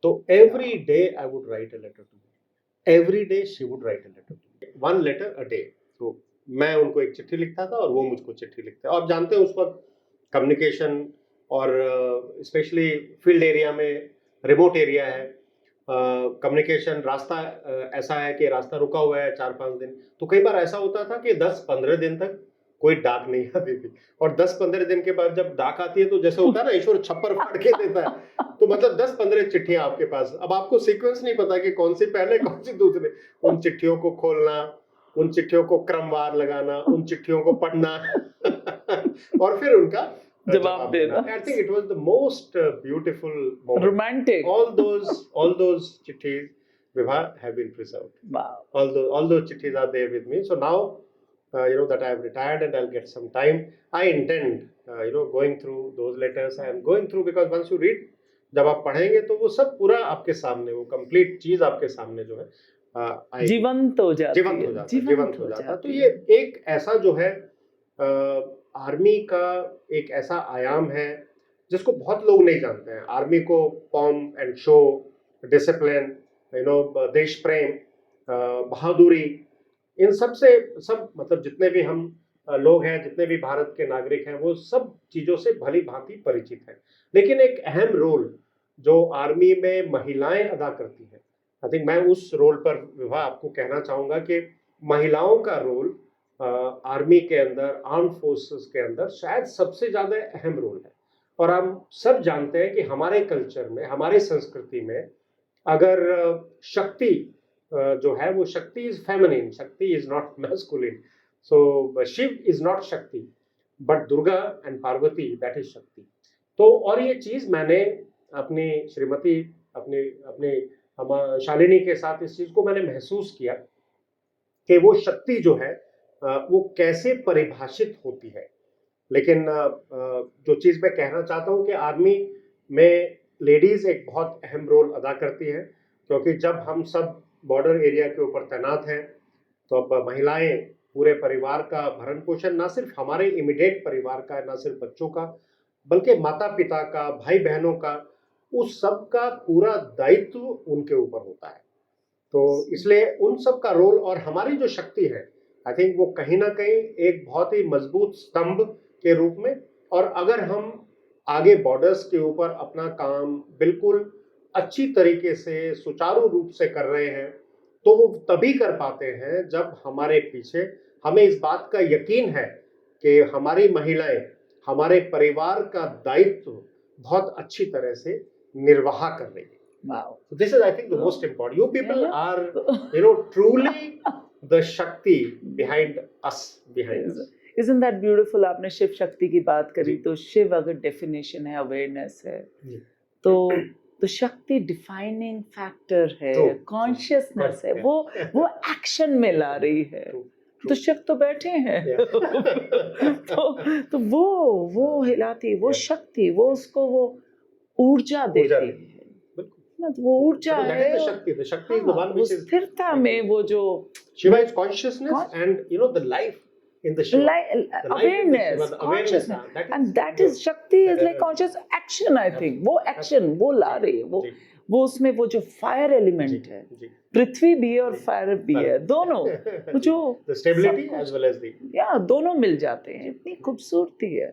तो every day I would write a letter to her. Every day she would write a letter to me. 1 letter a day. तो मैं उनको एक चिट्ठी लिखता था और वो मुझको चिट्ठी लिखते। और आप जानते हैं उस वक्त कम्युनिकेशन, और स्पेशली फील्ड एरिया में, रिमोट एरिया है, कम्युनिकेशन, रास्ता ऐसा है कि रास्ता रुका हुआ है 4-5 दिन, तो कई बार ऐसा होता था कि 10-15 दिन तक कोई डाक नहीं आती थी। और 10-15 दिन के बाद जब डाक आती है तो जैसे होता है ना, ईश्वर छप्पर फाड़ के देता है, तो मतलब 10-15 चिट्ठियां आपके पास, अब आपको सीक्वेंस नहीं पता कि कौन सी पहले कौन सी दूसरे, उन चिट्ठियों को खोलना, उन चिट्ठियों को क्रमवार लगाना, उन चिट्ठियों को पढ़ना और फिर उनका जवाब देना। I think it was the most beautiful moment. Romantic. All those चिट्ठीज Vibha have been preserved. Wow. All those chittis are there with me. So now, that I have retired and I'll get some time, I intend, going through those letters. I am going through because once you read, जब आप पढ़ेंगे तो वो सब पूरा आपके सामने, वो कंप्लीट चीज आपके सामने जो है जीवंत हो जाती है। जीवंत हो जाता है। तो ये एक ऐसा जो है आर्मी का एक ऐसा आयाम है जिसको बहुत लोग नहीं जानते हैं। आर्मी को फॉर्म एंड शो, डिसिप्लिन, देश प्रेम, बहादुरी, इन सब से सब मतलब जितने भी हम लोग हैं, जितने भी भारत के नागरिक हैं, वो सब चीजों से भली भांति परिचित हैं। लेकिन एक अहम रोल जो आर्मी में महिलाएं अदा करती हैं, आई थिंक मैं उस रोल पर विभा आपको कहना चाहूंगा कि महिलाओं का रोल आर्मी के अंदर, आर्म फोर्सेस के अंदर शायद सबसे ज्यादा अहम रोल है। और हम सब जानते हैं कि हमारे कल्चर में, हमारे संस्कृति में अगर शक्ति जो है वो Shakti is feminine, Shakti is not masculine. So Shiva is not Shakti but Durga and Parvati, that is Shakti. तो और ये चीज मैंने अपनी श्रीमती, अपनी शालिनी के साथ इस चीज को मैंने महसूस किया कि वो शक्ति जो है वो कैसे परिभाषित होती है। लेकिन जो चीज मैं कहना चाहता हूँ कि आर्मी में लेडीज एक बहुत अहम रोल अदा करती हैं, क्योंकि जब हम सब बॉर्डर एरिया के ऊपर तैनात हैं तो अब महिलाएं पूरे परिवार का भरण पोषण, ना सिर्फ हमारे इमीडिएट परिवार का, ना सिर्फ बच्चों का, बल्कि माता पिता का, भाई बहनों का, उस सब का पूरा दायित्व उनके ऊपर होता है। तो इसलिए उन सब का रोल और हमारी जो शक्ति है, आई थिंक वो कहीं ना कहीं एक बहुत ही मजबूत स्तंभ के रूप में, और अगर हम आगे बॉर्डर्स के ऊपर अपना काम बिल्कुल अच्छी तरीके से सुचारू रूप से कर रहे हैं, तो वो तभी कर पाते हैं जब हमारे पीछे हमें इस बात का यकीन है कि हमारी महिलाएं हमारे परिवार का दायित्व बहुत अच्छी तरह से निर्वाह कर रही है। Wow. So this is, I think, the most important. You people are, truly the Shakti behind us, behind us. Isn't that beautiful? आपने शिव शक्ति की बात करी, तो शिव अगर डेफिनेशन है, अवेयरनेस है, तो शक्ति डिफाइनिंग फैक्टर है, कॉन्शियसनेस है, वो एक्शन में ला रही है। तो शिव तो बैठे हैं तो वो हिलाती, वो शक्ति, वो उसको वो ऊर्जा देती है ना, तो वो ऊर्जा है, शक्ति वो स्थिरता में, वो जो Shiva is consciousness and the life in the Shiva. Awareness, consciousness, and that is Shakti is like conscious action. I think वो action वो ला रही है, वो उसमें वो जो फायर एलिमेंट है, पृथ्वी भी है और फायर भी है, दोनों वो जो the stability as well as the दोनों मिल जाते हैं, इतनी खूबसूरती है।